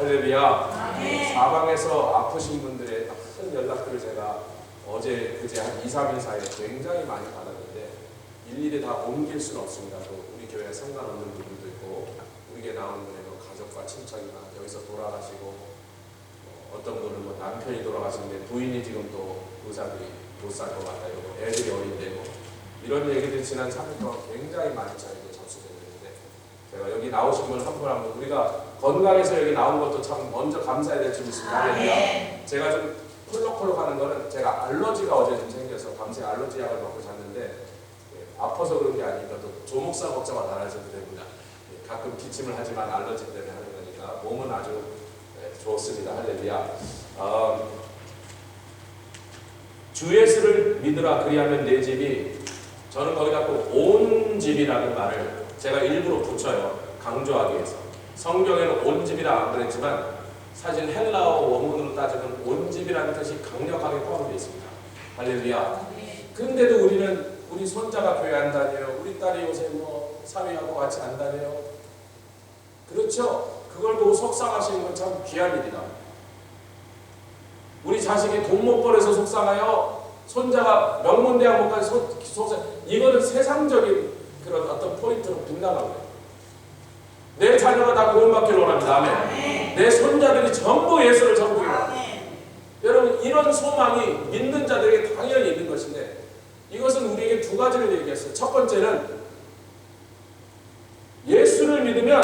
할렐루야. 사방에서 아프신 분들의 큰 연락들을 제가 어제 그제 한 2, 3일 사이에 굉장히 많이 받았는데 일일이 다 옮길 수는 없습니다. 또 우리 교회에 상관없는 분들도 있고 우리 교회 나오는 분의 가족과 친척이나 여기서 돌아가시고 어떤 분은 뭐 남편이 돌아가시는데 부인이 지금 또 의사들이 못 살 것 같다 이러고 애들이 어린데 뭐 이런 얘기들이 지난 3일 동안 굉장히 많이 저에게 접수되는데 제가 여기 나오신 분 한 분 한 분 우리가 건강해서 여기 나온 것도 참 먼저 감사해야 될 줄 있습니다. 제가 좀 콜록콜록하는 거는 제가 알러지가 어제 좀 생겨서 밤새 알러지 약을 먹고 잤는데 아파서 그런 게 아니니까 또 조목사 걱정은 안 하셔도 됩니다. 가끔 기침을 하지만 알러지 때문에 하는 거니까 몸은 아주 좋습니다. 할렐루야. 주 예수를 믿으라 그리하면 내 집이 저는 거기다 꼭 온 집이라는 말을 제가 일부러 붙여요. 강조하기 위해서. 성경에는 온 집이라 안 그랬지만 사실 헬라어 원문으로 따지면 온 집이라는 뜻이 강력하게 포함되어 있습니다. 할렐루야. 그런데도 우리 손자가 교회 안 다녀요. 우리 딸이 요새 뭐 사위하고 같이 안 다녀요. 그렇죠. 그걸 보고 속상하시는 건 참 귀한 일이다. 우리 자식이 돈 못 벌어서 속상하여 손자가 명문대학 못 가서 속상. 이거는 세상적인 그런 어떤 포인트로 빗나간 거예요. 내 자녀가 다 구원받기를 원합니다. 아멘. 내 손자들이 전부 예수를 전부기를 원합니다. 여러분 이런 소망이 믿는 자들에게 당연히 있는 것인데 이것은 우리에게 두 가지를 얘기했어요. 첫 번째는 예수를 믿으면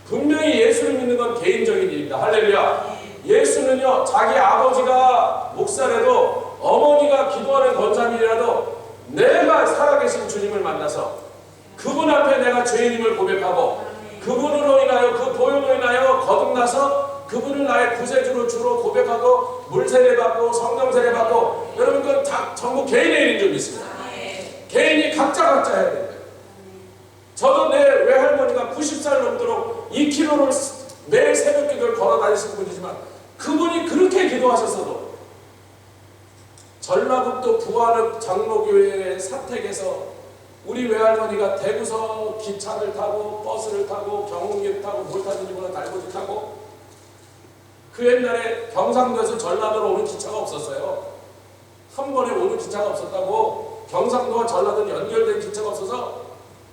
분명히 예수를 믿는 건 개인적인 일입니다. 할렐루야. 예수는요 자기 아버지가 목사라도 어머니가 기도하는 권사님이라도 내가 살아계신 주님을 만나서 그분 앞에 내가 죄인임을 고백하고 그분으로 인하여 그 보혈로 인하여 거듭나서 그분을 나의 구세주로 주로 고백하고 물세례 받고 성령 세례 받고 여러분 그건 다 전부 개인의 일인 줄 믿습니다. 개인이 각자 해야 됩니다. 저도 내 외할머니가 90살 넘도록 2km를 매일 새벽 기도를 걸어 다니시는 분이지만 그분이 그렇게 기도하셨어도 전라북도 부안읍 장로교회 사택에서 우리 외할머니가 대구서 기차를 타고 버스를 타고 경운기를 타고 뭘 타든지 몰라 달고지 타고 그 옛날에 경상도에서 전라도로 오는 기차가 없었어요. 한 번에 오는 기차가 없었다고 경상도와 전라도는 연결된 기차가 없어서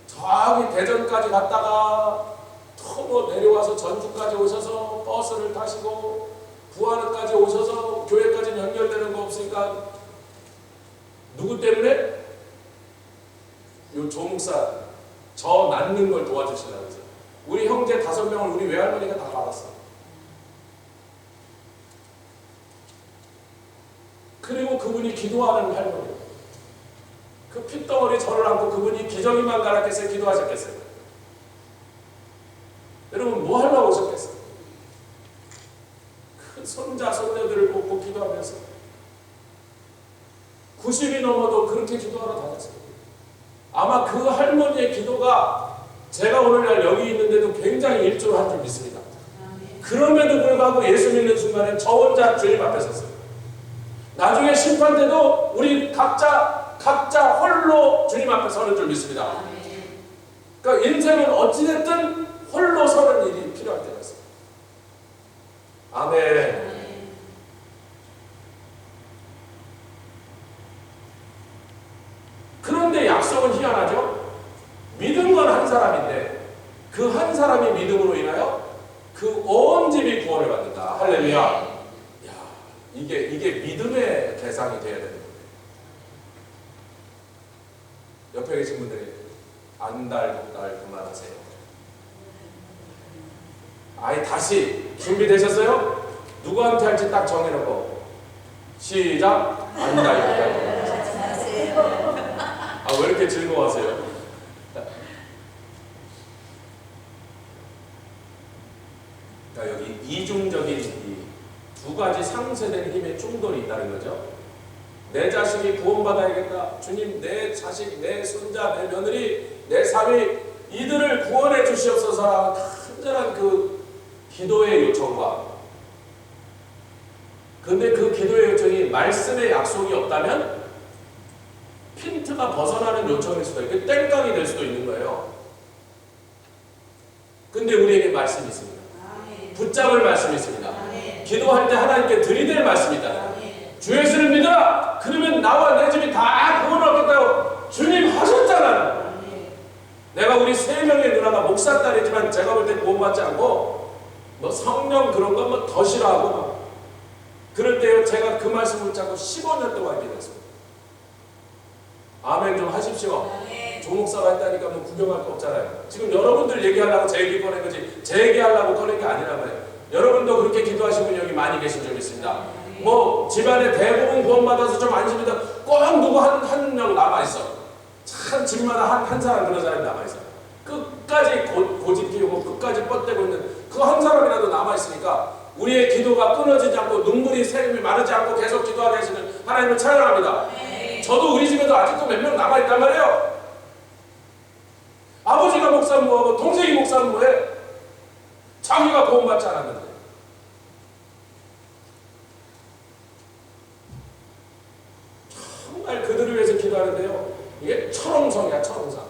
저기 대전까지 갔다가 또 뭐 내려와서 전주까지 오셔서 버스를 타시고 부안읍까지 오셔서 교회까지 연결되는 거 없으니까 누구 때문에? 요 조목사 저 낳는 걸 도와주시려고 해서 우리 형제 5명을 우리 외할머니가 다 받았어. 그리고 그분이 기도하는 할머니 그 핏덩어리 저를 안고 그분이 기저귀만 갈았겠어요? 기도하셨겠어요? 여러분 뭐 하려고 오셨겠어요? 그 손자 손녀들을 보고 기도하면서 90이 넘어도 그렇게 기도하러 다녔어요. 아마 그 할머니의 기도가 제가 오늘날 여기 있는데도 굉장히 일조한 줄 믿습니다. 그럼에도 불구하고 예수 믿는 순간에 저 혼자 주님 앞에 섰어요. 나중에 심판 때도 우리 각자 홀로 주님 앞에 서는 줄 믿습니다. 그러니까 인생은 어찌됐든 홀로 서는 일이 필요할 때가 있어요. 아멘. 그런데 약속은 희한하죠. 믿은 건 한 사람인데 그 한 사람이 믿음으로 인하여 그 온 집이 구원을 받는다. 할렐루야. 야, 이게 믿음의 대상이 되어야 되는 거예요. 옆에 계신 분들이 안달 그만하세요. 아이 다시 준비되셨어요? 누구한테 할지 딱 정해놓고 시작. 안달 왜 이렇게 즐거워하세요? 그러니까 여기 이중적인 이 두 가지 상쇄된 힘의 충돌이 있다는 거죠. 내 자식이 구원받아야겠다. 주님 내 자식, 내 손자, 내 며느리, 내 사위 이들을 구원해 주시옵소서. 간절한 그 기도의 요청과 근데 그 기도의 요청이 말씀의 약속이 없다면 핀트가 벗어나는 요청일 수도 있고 땡깡이 될 수도 있는 거예요. 근데 우리에게 말씀이 있습니다. 붙잡을 말씀이 있습니다. 기도할 때 하나님께 들이댈 말씀이 있다. 주 예수를 믿어라. 그러면 나와 내 집이 다 구원을 얻겠다고 주님 하셨잖아요. 내가 우리 세 명의 누나가 목사 딸이지만 제가 볼 때 구원받지 않고 뭐 성령 그런 건 뭐 더 싫어하고 막 그럴 때요 제가 그 말씀을 붙잡고 15년 동안 기도했습니다. 아멘 좀 하십시오. 조 목사가 했다니까 뭐 구경할 거 없잖아요. 지금 여러분들 얘기하려고 제 얘기 꺼낸 거지 제 얘기하려고 꺼낸 게 아니란 말이에요. 여러분도 그렇게 기도하신 분이 여기 많이 계신 줄 믿습니다. 뭐 집안에 대부분 구원받아서 좀 안심이다. 꼭 누구 한 명 남아있어. 참 집마다 한 사람 그런 사람이 남아있어. 끝까지 고집 피우고 끝까지 뻗대고 있는 그 한 사람이라도 남아있으니까 우리의 기도가 끊어지지 않고 눈물이 새름이 마르지 않고 계속 기도하게 하시는 하나님을 찬양합니다. 저도 우리 집에도 아직도 몇 명 남아있단 말이에요. 아버지가 목사는 뭐하고 동생이 목사는 뭐해? 자기가 구원받지 않았는데. 정말 그들을 위해서 기도하는데요. 이게 철옹성이야 철옹성.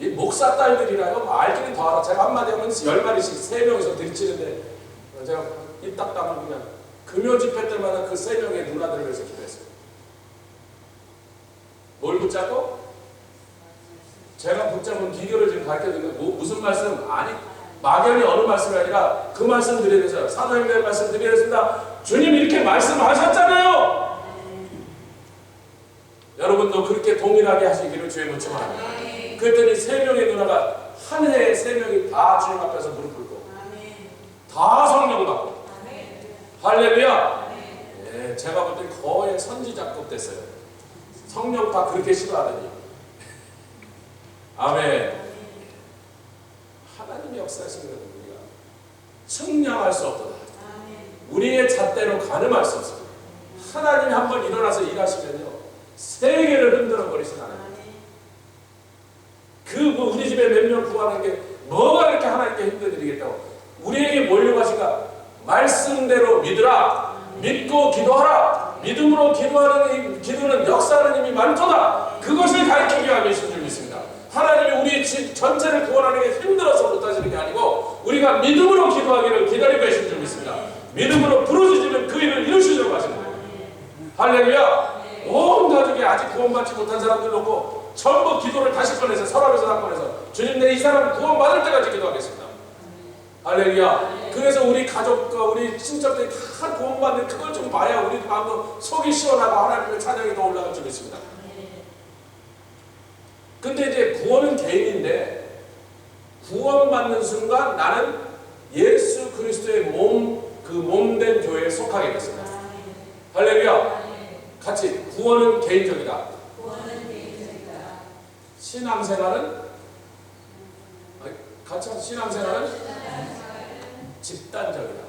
이 목사 딸들이라요. 알기는 더 알아. 제가 한마디 하면 10마리씩 3명이서 들이치는데 제가 입 딱 다물고 그냥 금요 집회 때마다 그 3명의 누나들을 위해서 기도했어요. 뭘 붙잡고? 제가 붙잡은 비결을 지금 가르쳐드리는 거 무슨 말씀? 아니 막연히 어느 말씀이 아니라 그 말씀 드리면서 사도행전의 말씀 드리겠습니다. 주님 이렇게 말씀하셨잖아요. 여러분도 그렇게 동일하게 하시기를 주의 부탁합니다. 그랬더니 3명의 누나가 한 해에 3명이 다 주님 앞에서 무릎 꿇고 다 성령 받고 할렐루야. 예, 제가 볼 때 거의 선지자급 됐어요. 성령 다 그렇게 싫어하더니 아멘. 하나님의 역사하시는 것은 우리가 측량할 수 없도다. 우리의 잣대로 가늠할 수 없습니다. 하나님이 한번 일어나서 일하시면요 세계를 흔들어 버리신 하나님. 뭐 우리 집에 몇 명 구하는 게 뭐가 이렇게 하나님께 힘든 일이겠다고. 우리에게 뭐려고 하시가 말씀대로 믿으라. 믿고 기도하라. 믿음으로 기도하는 기도는 역사하는 힘이 많도다. 그것을 가르치기 위한 것인 줄 믿습니다. 하나님이 우리 집 전체를 구원하는 게 힘들어서 못하시는 게 아니고 우리가 믿음으로 기도하기를 기다리고 계신 줄 믿습니다. 믿음으로 부르짖으면 그 일을 이루시려고 하시는 거예요. 할렐루야. 온 가족이 아직 구원받지 못한 사람들 놓고 전부 기도를 다시 꺼내서 서랍에서 다 꺼내서 주님 내 이 사람 구원받을 때까지 기도하겠습니다. 할렐루야. 그래서 우리 가족과 우리 친척들이 다 구원받는 그걸 좀 봐야 우리 마음도 속이 시원하고 하나님의 찬양이 더 올라갈 줄 믿습니다. 근데 이제 구원은 개인인데 구원받는 순간 나는 예수 그리스도의 몸된 교회에 속하게 됐습니다. 할렐루야. 같이 구원은 개인적이다. 신앙생활은 같이 신앙생활은 집단적이다.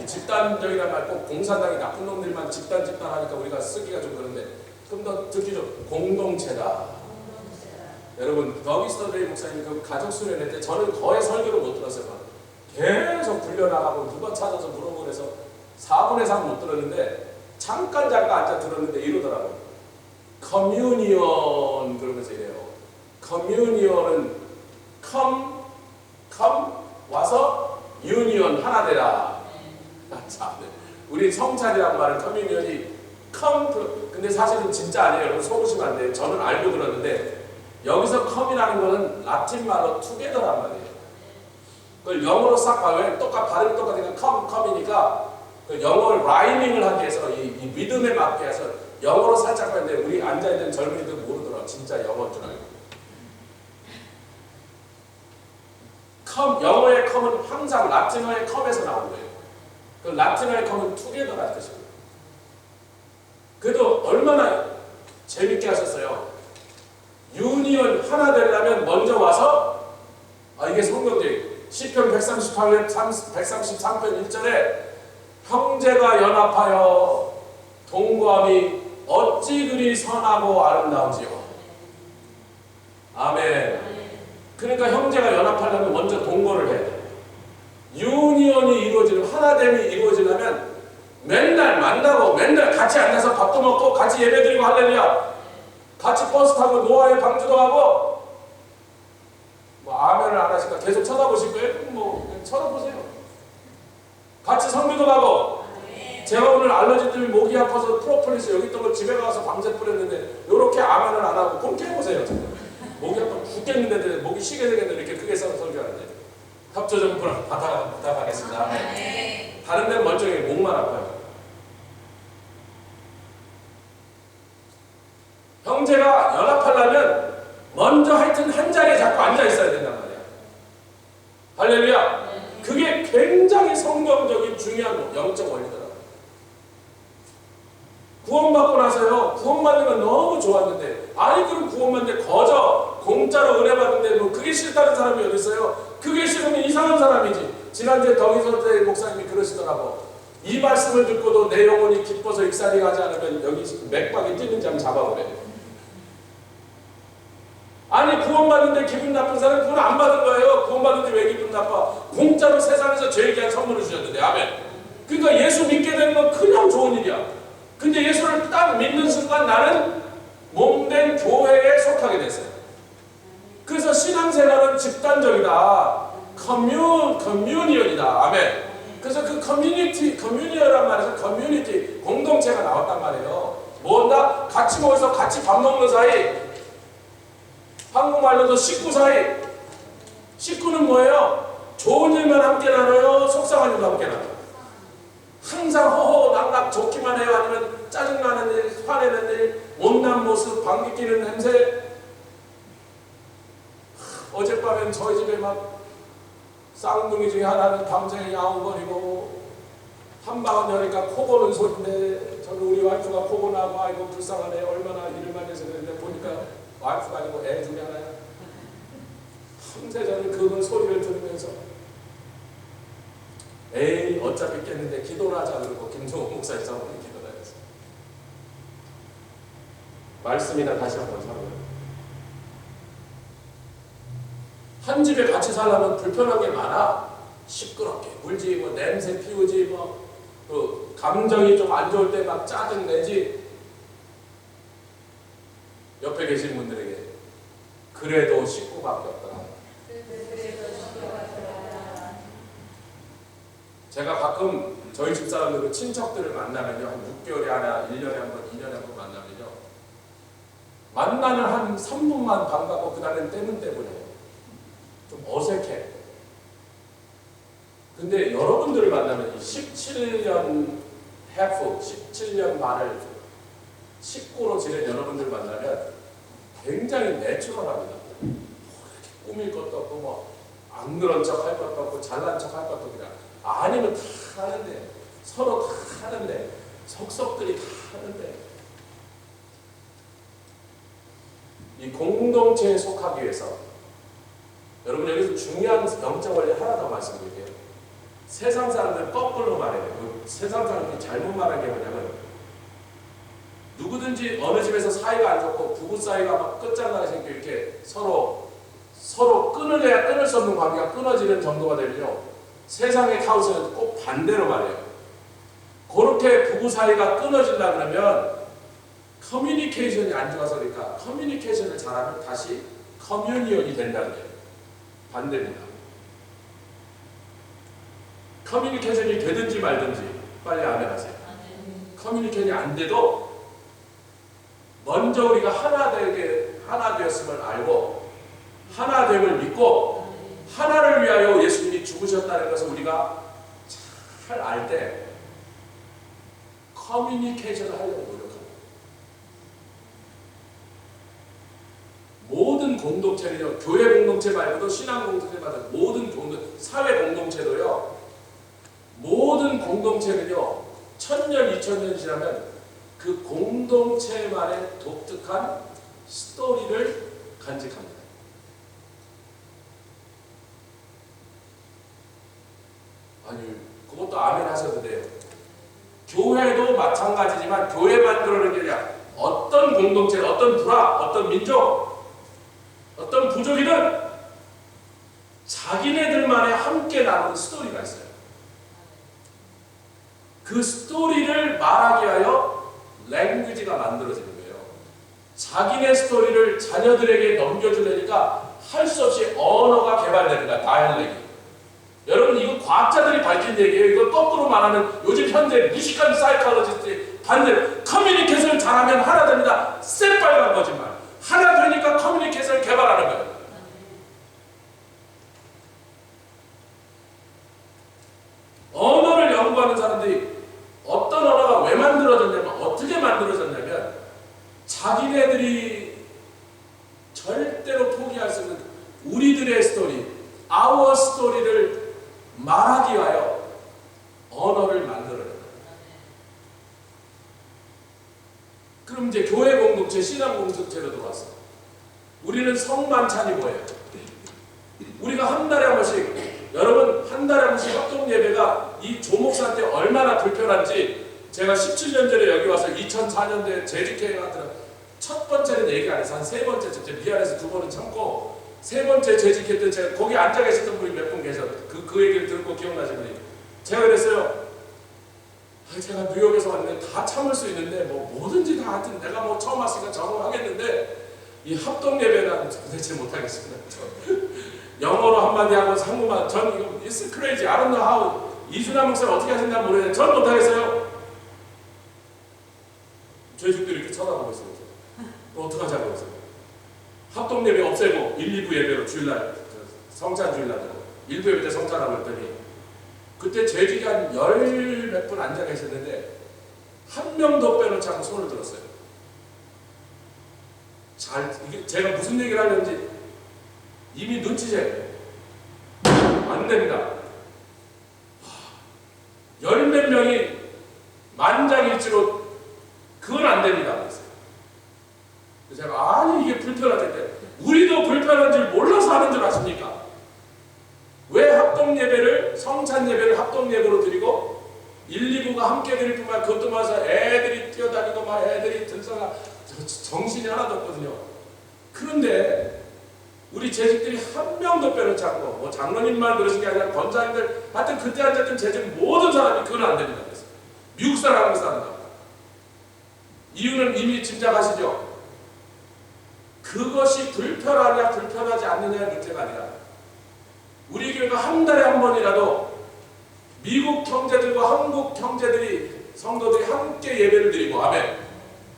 이 집단적이란 말 꼭 공산당이 나쁜 놈들만 집단 하니까 우리가 쓰기가 좀 그런데 좀 더 듣기 좀 공동체다. 여러분 더기스터데이 목사님 그 가족 수련회 때 저는 거의 설교를 못 들었어요. 계속 불려나가고 누가 찾아서 물어보고 그래서 4분의 3 못 들었는데 잠깐 앉아 들었는데 이러더라고요. 커뮤니언 그러면서 이래요. 커뮤니언은 come 와서 유니언 하나 되라. 참, 우리 성찬이란 말은 커뮤니언이 근데 사실은 진짜 아니에요. 여러분 속으시면 안 돼요. 저는 알고 들었는데 여기서 come이라는 거는 라틴 말로 together란 말이에요. 그걸 영어로 싹 봐요. 발음이 똑같으니까 come이니까 그 영어를 라이밍을 하기 위해서 이 믿음에 맞게 해서 영어로 살짝 하는데 우리 앉아있는 젊은이들 모르더라. 진짜 영어인 줄 알고. 영어의 come은 항상 라틴어의 come에서 나온 거예요. 그 라틴어의 come은 together라는 뜻입니다. 그래도 얼마나 재밌게 하셨어요. 유니언 하나 되려면 먼저 와서 이게 성경적인 시편 133편 1절에 형제가 연합하여 동거함이 어찌 그리 선하고 아름다운지요. 아멘. 그러니까 형제가 연합하려면 먼저 동거를 해야 돼. 유니언이 이루어지는 하나됨이 이루어지려면 맨날 만나고 맨날 같이 앉아서 밥도 먹고 같이 예배드리고 할렐루야. 같이 버스 타고 노아의 방주도 하고 뭐 아멘을 안 하시니까 계속 쳐다보실 거예요? 뭐 쳐다보세요. 성교도 가고. 제가 오늘 알러지 때문에 목이 아파서 프로폴리스 여기 있던 걸 집에 가서 밤새 뿌렸는데 이렇게 아멘을 안 하고 그렇게 해보세요. 목이 아파 죽겠는데 목이 쉬게 되겠는데 이렇게 크게 써서 설교하는데 협조 좀 부탁하겠습니다. 다른 데는 멀쩡해. 목만 아파요. 형제가 연합하려면 먼저 하여튼 한 자리에 자꾸 앉아 있어야 된단 말이야. 할렐루야. 그게 굉장히 성경적인 중요한 영적 원리더라고요. 구원받고 나서요, 구원받는 건 너무 좋았는데, 아니 그럼 구원받는데 거저 공짜로 은혜 받는데 뭐 그게 싫다는 사람이 어디 있어요? 그게 싫으면 이상한 사람이지. 지난주에 덕이선대 목사님이 그러시더라고. 이 말씀을 듣고도 내 영혼이 기뻐서 익살이 가지 않으면 여기 맥박이 뛰는지 한번 잡아보래. 아니 구원받는데 기분 나쁜 사람은 구원 안 받은 거예요. 구원받는데 왜 기분 나빠? 공짜로 세상에서 죄에 대한 선물을 주셨는데. 아멘. 그러니까 예수 믿게 되는 건 그냥 좋은 일이야. 근데 예수를 딱 믿는 순간 나는 몸된 교회에 속하게 됐어요. 그래서 신앙생활은 집단적이다. 커뮤니언이다. 아멘. 그래서 그 커뮤니언이란 말에서 커뮤니티, 공동체가 나왔단 말이에요. 뭔가 같이 모여서 같이 밥 먹는 사이, 한국말로도 식구 사이. 식구는 뭐예요? 좋은 일만 함께 나눠요? 속상한 일도 함께 나눠요? 항상 호호 낙낙 좋기만 해요? 아니면 짜증나는 일, 화내는 일, 못난 모습, 방귀 뀌는 냄새? 어젯밤엔 저희 집에 막 쌍둥이 중에 하나는 밤새 야옹거리고 한방은 여니까 코 고는 소리인데 저는 우리 와이프가 코 고나고 아이고 불쌍하네 얼마나 일을 많이 해서 그랬는데 보니까 와이프가 아니고 애 중에 하나야. 밤새 저는 그 소리를 들으면서 에이 어차피 깼는데 기도를 하자 그러고 김종호 목사님 사모님 기도를 했어요. 말씀이나 다시 한번 살아요. 한 집에 같이 살려면 불편한 게 많아. 시끄럽게 굴지 뭐 냄새 피우지 뭐 그 감정이 좀 안 좋을 때 막 짜증 내지. 옆에 계신 분들에게 그래도 식구밖에 없더라. 제가 가끔 저희 집사람들 친척들을 만나면요, 한 6개월에 하나, 1년에 한 번, 2년에 한 번 만나면요, 만나는 한 3분만 반가고 그날은 때문에 좀 어색해. 근데 여러분들을 만나면 17년 해프, 17년 반을 식구로 지낸 여러분들을 만나면 굉장히 내추럴합니다. 꾸밀 것도 없고 뭐 안 그런 척 할 것도 없고 잘난 척 할 것도 그냥 아니면 다 하는데, 서로 다 하는데, 속속들이 다 하는데, 이 공동체에 속하기 위해서 여러분 여기서 중요한 영적 원리 하나 더 말씀드릴게요. 세상 사람들 거꾸로 말해요. 세상 사람들이 잘못 말한 게 뭐냐면, 누구든지 어느 집에서 사이가 안 좋고 부부 사이가 막 끝장나게 생겨 이렇게 서로 끊을래야 끊을 수 없는 관계가 끊어지는 정도가 되면요, 세상의 카우스는 꼭 반대로 말해요. 그렇게 부부 사이가 끊어진다 그러면 커뮤니케이션이 안 좋아서 그러니까 커뮤니케이션을 잘하면 다시 커뮤니언이 된다는 거예요. 반대입니다. 커뮤니케이션이 되든지 말든지 빨리 아멘하세요. 커뮤니케이션이 안 돼도 먼저 우리가 하나 되었음을 알고 하나됨을 믿고 하나를 위하여 예수님이 죽으셨다는 것을 우리가 잘 알 때 커뮤니케이션을 하려고 노력합니다. 모든 공동체는요, 교회 공동체 말고도 신앙 공동체 말고 모든 사회 공동체도요, 모든 공동체는요 1000년, 2000년 지나면 그 공동체만의 독특한 스토리를 간직합니다. 아니, 그것도 아멘 하셔도 돼요. 교회도 마찬가지지만 교회만 그러는 게 아니라 어떤 공동체, 어떤 부라, 어떤 민족, 어떤 부족이든 자기네들만의 함께 나눈 스토리가 있어요. 그 스토리를 말하기 위하여 랭귀지가 만들어지는 거예요. 자기네 스토리를 자녀들에게 넘겨주려니까 할 수 없이 언어가 개발되는 거야. 다이얼렉이. 여러분 이거 과학자들이 밝힌 얘기예요. 이거 거꾸로 말하면 요즘 현대 무식한 사이콜로지스트들이 반대로 커뮤니케이션을 잘하면 하나 됩니다. 새빨간 거짓말. 하나 되니까 커뮤니케이션을 개발하는 거예요. 언어를 연구하는 사람들이 어떤 언어가 왜 만들어졌냐면 어떻게 만들어졌냐면 자기네들이 절대로 포기할 수 없는 우리들의 스토리, our 스토리를 말하기 위하여 언어를 만들어내는 거예요. 그럼 이제 교회 공동체, 신앙 공동체로 들어왔어. 우리는 성만찬이 뭐예요? 우리가 한 달에 한 번씩, 여러분 한 달에 한 번씩 합동 예배가 이 조목사 때 얼마나 불편한지 제가 17년 전에 여기 와서 2004년도에 재직회에 갔더니 첫 번째는 얘기 안 해서 한 세 번째, 미안해서 두 번은 참고 세 번째 재직회 때 제가 거기 앉아 계셨던 분이 몇 분 계셔. 그 얘기를 듣고 기억나시는 분이. 제가 그랬어요. 제가 뉴욕에서 왔는데 다 참을 수 있는데 뭐 뭐든지 다 하여튼 내가 뭐 처음 왔으니까 적응하겠는데 이 합동 예배는 도대체 못하겠습니다. 영어로 한마디 하고 한국말 전 이거 it's crazy. I don't know how. 이준하 목사를 어떻게 하신다 모르겠는데 전 못하겠어요. 죄식들이 이렇게 쳐다보고 있어요. 또 어떡하자고 해서 합동 예배 없애고 1, 2부 예배로 주일날 성찬 주일날 1부 예배 때 성찬하고 했더니 그때 재직이 한 열 몇 분 앉아 계셨는데 한 명도 빼놓지 않고 손을 들었어요. 이게 제가 무슨 얘기를 하는지 이미 눈치채요. 안 됩니다. 열 몇 명이 만장일치로 그건 안 됩니다. 그래서 제가 아니 이게 불편하던데 우리도 불편한 줄 몰라서 하는 줄 아십니까? 왜 합동 예배를 성찬 예배를 합동 예배로 드리고 1, 2부가 함께 드릴 뿐만 그것도 마서 애들이 뛰어다니고 막 애들이 들썩아 정신이 하나도 없거든요. 그런데 우리 재직들이 한 명도 빼놓지 않고 뭐 장로님만 그러신 게 아니라 권사님들 하여튼 그때 앉았던 재직 모든 사람이 그건 안 됩니다. 그래서 미국 사람 한국 사람다. 이유는 이미 짐작하시죠? 그것이 불편하냐 불편하지 않느냐의 문제가 아니라 우리 교회가 한 달에 한 번이라도 미국 형제들과 한국 형제들이 성도들이 함께 예배를 드리고 아멘.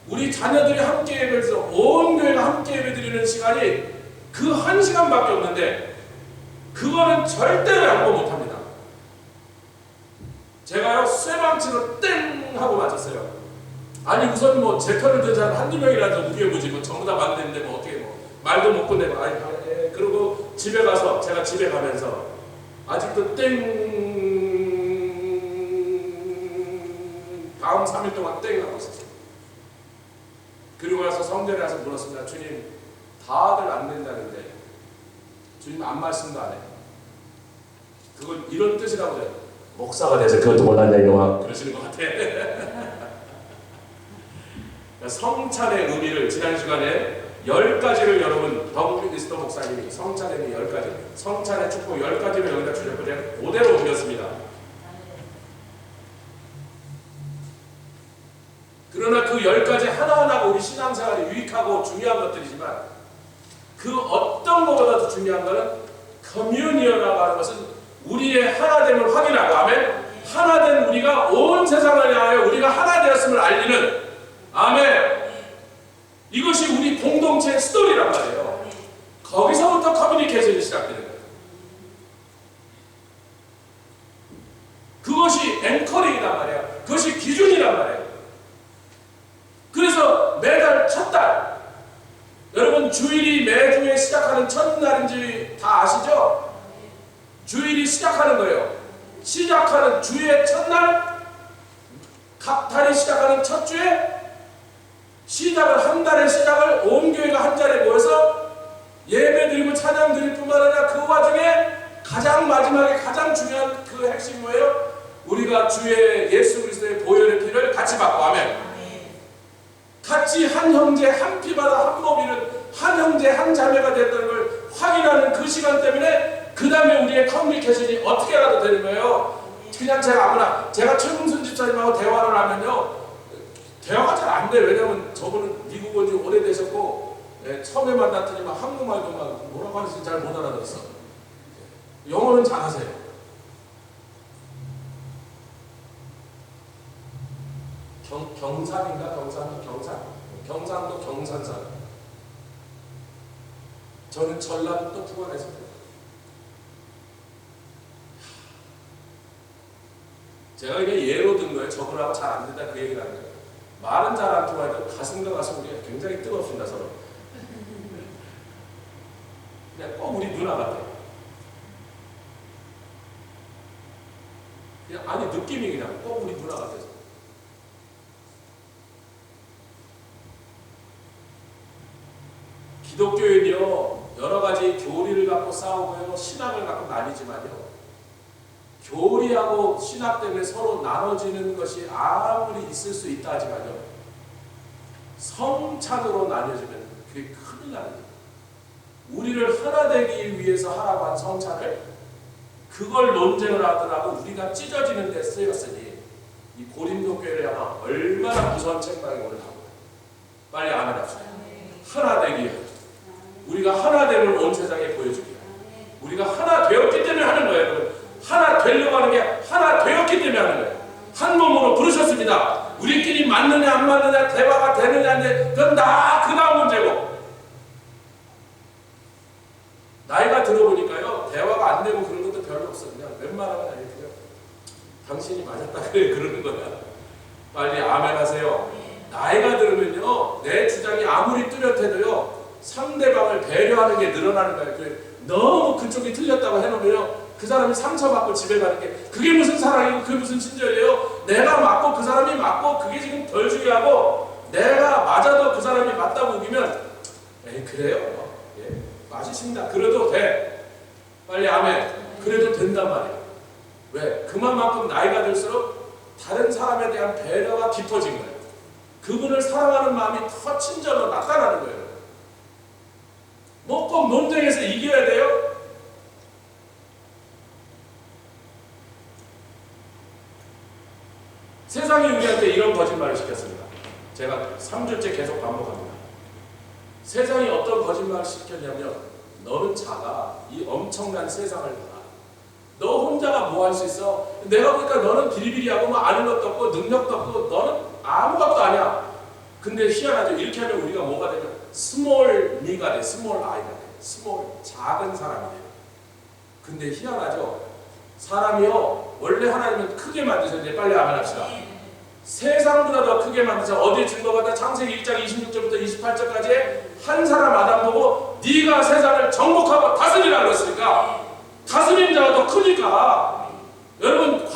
우리 자녀들이 함께 예배를 드려 온 교회가 함께 예배 드리는 시간이 그 한 시간밖에 없는데 그거는 절대로 양보 못합니다. 제가요 쇠망치로 땡 하고 맞췄어요. 아니 우선 뭐 제 편을 든 사람 한두 명이라도 우리의 무지 뭐 전부 다 맞는데 뭐 어떻게 뭐 말도 못 꺼내고 아니 그러고 집에 가서 제가 집에 가면서 아직도 땡 다음 3일 동안 땡 하고 있었어요. 그리고 나서 성전에 와서 물었습니다. 주님 다들 안 된다는데 주님 아무 말씀도 안 해. 그건 이런 뜻이라고 해요. 목사가 돼서 그것도 몰랐냐 이놈아 그러시는 것 같아. 성찬의 의미를 지난 시간에 10가지를 여러분 더블리스터 목사님이 성찬의 의미 10가지 성찬의 축복 10가지를 여기다 주셨고 제가 그대로 옮겼습니다. 그러나 그 10가지 하나하나가 우리 신앙생활에 유익하고 중요한 것들이지만 그 어떤 것보다도 중요한 것은 커뮤니언이라고 하는 것은 우리의 하나됨을 확인하고 아멘. 하나된 우리가 온 세상을 향하여 우리가 하나 되었음을 알리는 아멘. 이것이 우리 공동체의 스토리란 말이에요. 거기서부터 커뮤니케이션이 시작되는 거예요. 그것이 앵커링이란 말이에요. 그것이 기준이란 말이에요. 그래서 매달 첫 달 여러분 주일이 매주에 시작하는 첫날인지 다 아시죠? 주일이 시작하는 거예요. 시작하는 주의 첫날 각 달이 시작하는 첫 주에 시작을 한 달의 시작을 온 교회가 한 자리에 모여서 예배 드리고 찬양 드릴 뿐만 아니라 그 와중에 가장 마지막에 가장 중요한 그 핵심이 뭐예요? 우리가 주의 예수 그리스도의 보혈의 피를 같이 받고 아멘. 같이 한 형제 한 피바다 한 몸이는 한 형제 한 자매가 됐다는 걸 확인하는 그 시간 때문에 그 다음에 우리의 커뮤니케이션이 어떻게라도 되는 거예요. 그냥 제가 아무나 제가 최문순 집사님하고 대화를 하면요 대화가 잘 안 돼. 왜냐면 저분은 미국 온 지 오래되셨고 처음에 만났더니 막 한국말도 막 뭐라고 하는지 잘 못 알아들었어. 영어는 잘하세요. 경산인가? 경상도 경산산. 저는 전라도 부안에서 제가 이게 예로 든 거예요. 적으라고 잘 안 된다 그 얘기를 하는 거예요. 말은 잘 안 통하도 가슴과 가슴이 굉장히 뜨겁습니다 서로. 그냥 꼭 우리 누나 같아요. 그냥 아니 느낌이 그냥 꼭 우리 누나 같아서. 기독교인이요 여러 가지 교리를 갖고 싸우고요 신학을 갖고 나뉘지만요 교리하고 신학 때문에 서로 나눠지는 것이 아무리 있을 수 있다 하지만요 성찬으로 나뉘어지면 그게 큰일 나는 거예요. 우리를 하나 되기 위해서 하라고 한 성찬을 그걸 논쟁을 하더라도 우리가 찢어지는 데 쓰였으니 이 고린도 교회를 향한 얼마나 무서운 책망이 오늘 나오고 빨리 아멘 합시다. 하나 되기 위해 우리가 하나 됨을 온 세상에 보여주기야. 우리가 하나 되었기 때문에 하는 거예요. 하나 되려고 하는 게 하나 되었기 때문에 하는 거예요. 한 몸으로 부르셨습니다. 우리끼리 맞느냐 안 맞느냐 대화가 되느냐 안 되느냐 그건 다 그 다음 문제고 나이가 들어보니까요 대화가 안 되고 그런 것도 별로 없어. 그냥 웬만하면 아니고요 당신이 맞았다 그래 그러는 거야. 빨리 아멘 하세요. 나이가 들으면요 내 주장이 아무리 뚜렷해도요 상대방을 배려하는 게 늘어나는 거예요. 너무 그쪽이 틀렸다고 해놓으면요 그 사람이 상처받고 집에 가는 게 그게 무슨 사랑이고 그게 무슨 친절이에요. 내가 맞고 그 사람이 맞고 그게 지금 덜 중요하고 내가 맞아도 그 사람이 맞다고 우기면 에이 그래요? 예, 맞으십니다. 그래도 돼. 빨리 아멘. 그래도 된단 말이에요. 왜? 그만큼 나이가 들수록 다른 사람에 대한 배려가 깊어진 거예요. 그분을 사랑하는 마음이 더 친절로 나타나는 거예요. 뭐 꼭 논쟁에서 이겨야 돼요? 세상이 우리한테 이런 거짓말을 시켰습니다. 제가 3주째 계속 반복합니다. 세상이 어떤 거짓말을 시켰냐면 너는 작아. 이 엄청난 세상을 봐. 너 혼자가 뭐 할 수 있어? 내가 보니까 너는 비리비리하고 뭐 아는 것도 없고 능력도 없고 너는 아무것도 아니야. 근데 희한하죠. 이렇게 하면 우리가 뭐가 되면 스몰 미가 돼. 스몰 아이가 돼. 스몰 작은 사람이 돼요. 근데 희한하죠. 사람이요 원래 하나님은 크게 만드셨는데 빨리 아멘 합시다. 세상보다 더 크게 만드셔. 어디 증거받아 창세기 1장 26절부터 28절까지 한 사람 아담 보고 네가 세상을 정복하고 다스리라 그랬으니까 다스린 자가 더 크니까 여러분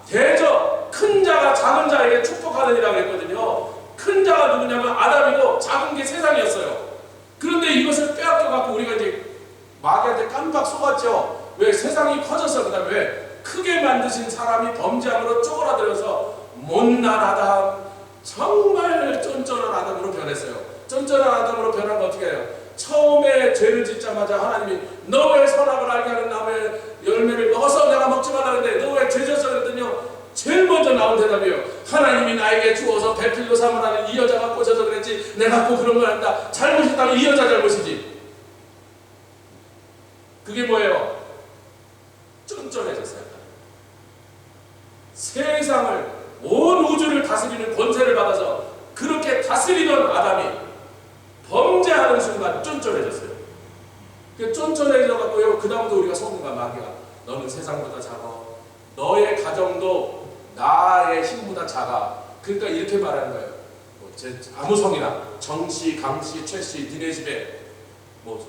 대저 큰 자가 작은 자에게 축복하느니라고 했거든요. 큰 자가 누구냐면 아담이고 작은 게 세상이었어요. 그런데 이것을 빼앗겨갖고 우리가 이제 마귀한테 깜빡 속았죠. 왜? 세상이 커져서. 그 다음에 왜? 크게 만드신 사람이 범죄함으로 쪼그라들어서 못난 아담, 정말 쫀쫀한 아담으로 변했어요. 쫀쫀한 아담으로 변한 거 어떻게 해요? 처음에 죄를 짓자마자 하나님이 너 왜 선악을 알게 하는 나무의 열매를 먹어서 내가 먹지 말라는데 너 왜 죄 졌어? 그랬더니요 제일 먼저 나온 대답이에요. 하나님이 나에게 주어서 배필로 삼으라는 이 여자가 꽂아서 그랬지 내가 꼭 그런 걸 한다. 잘못했다면 이 여자 잘못이지. 그게 뭐예요? 쫀쫀해졌어요. 세상을 온 우주를 다스리는 권세를 받아서 그렇게 다스리던 아담이 범죄하는 순간 쫀쫀해졌어요. 쫀쫀해져갖고요 그 다음부터 우리가 속는가 마귀가 너는 세상보다 작아. 너의 가정도 나의 힘보다 작아. 그러니까 이렇게 말하는 거예요. 아무 성이나 정씨, 강씨, 최씨 니네 집에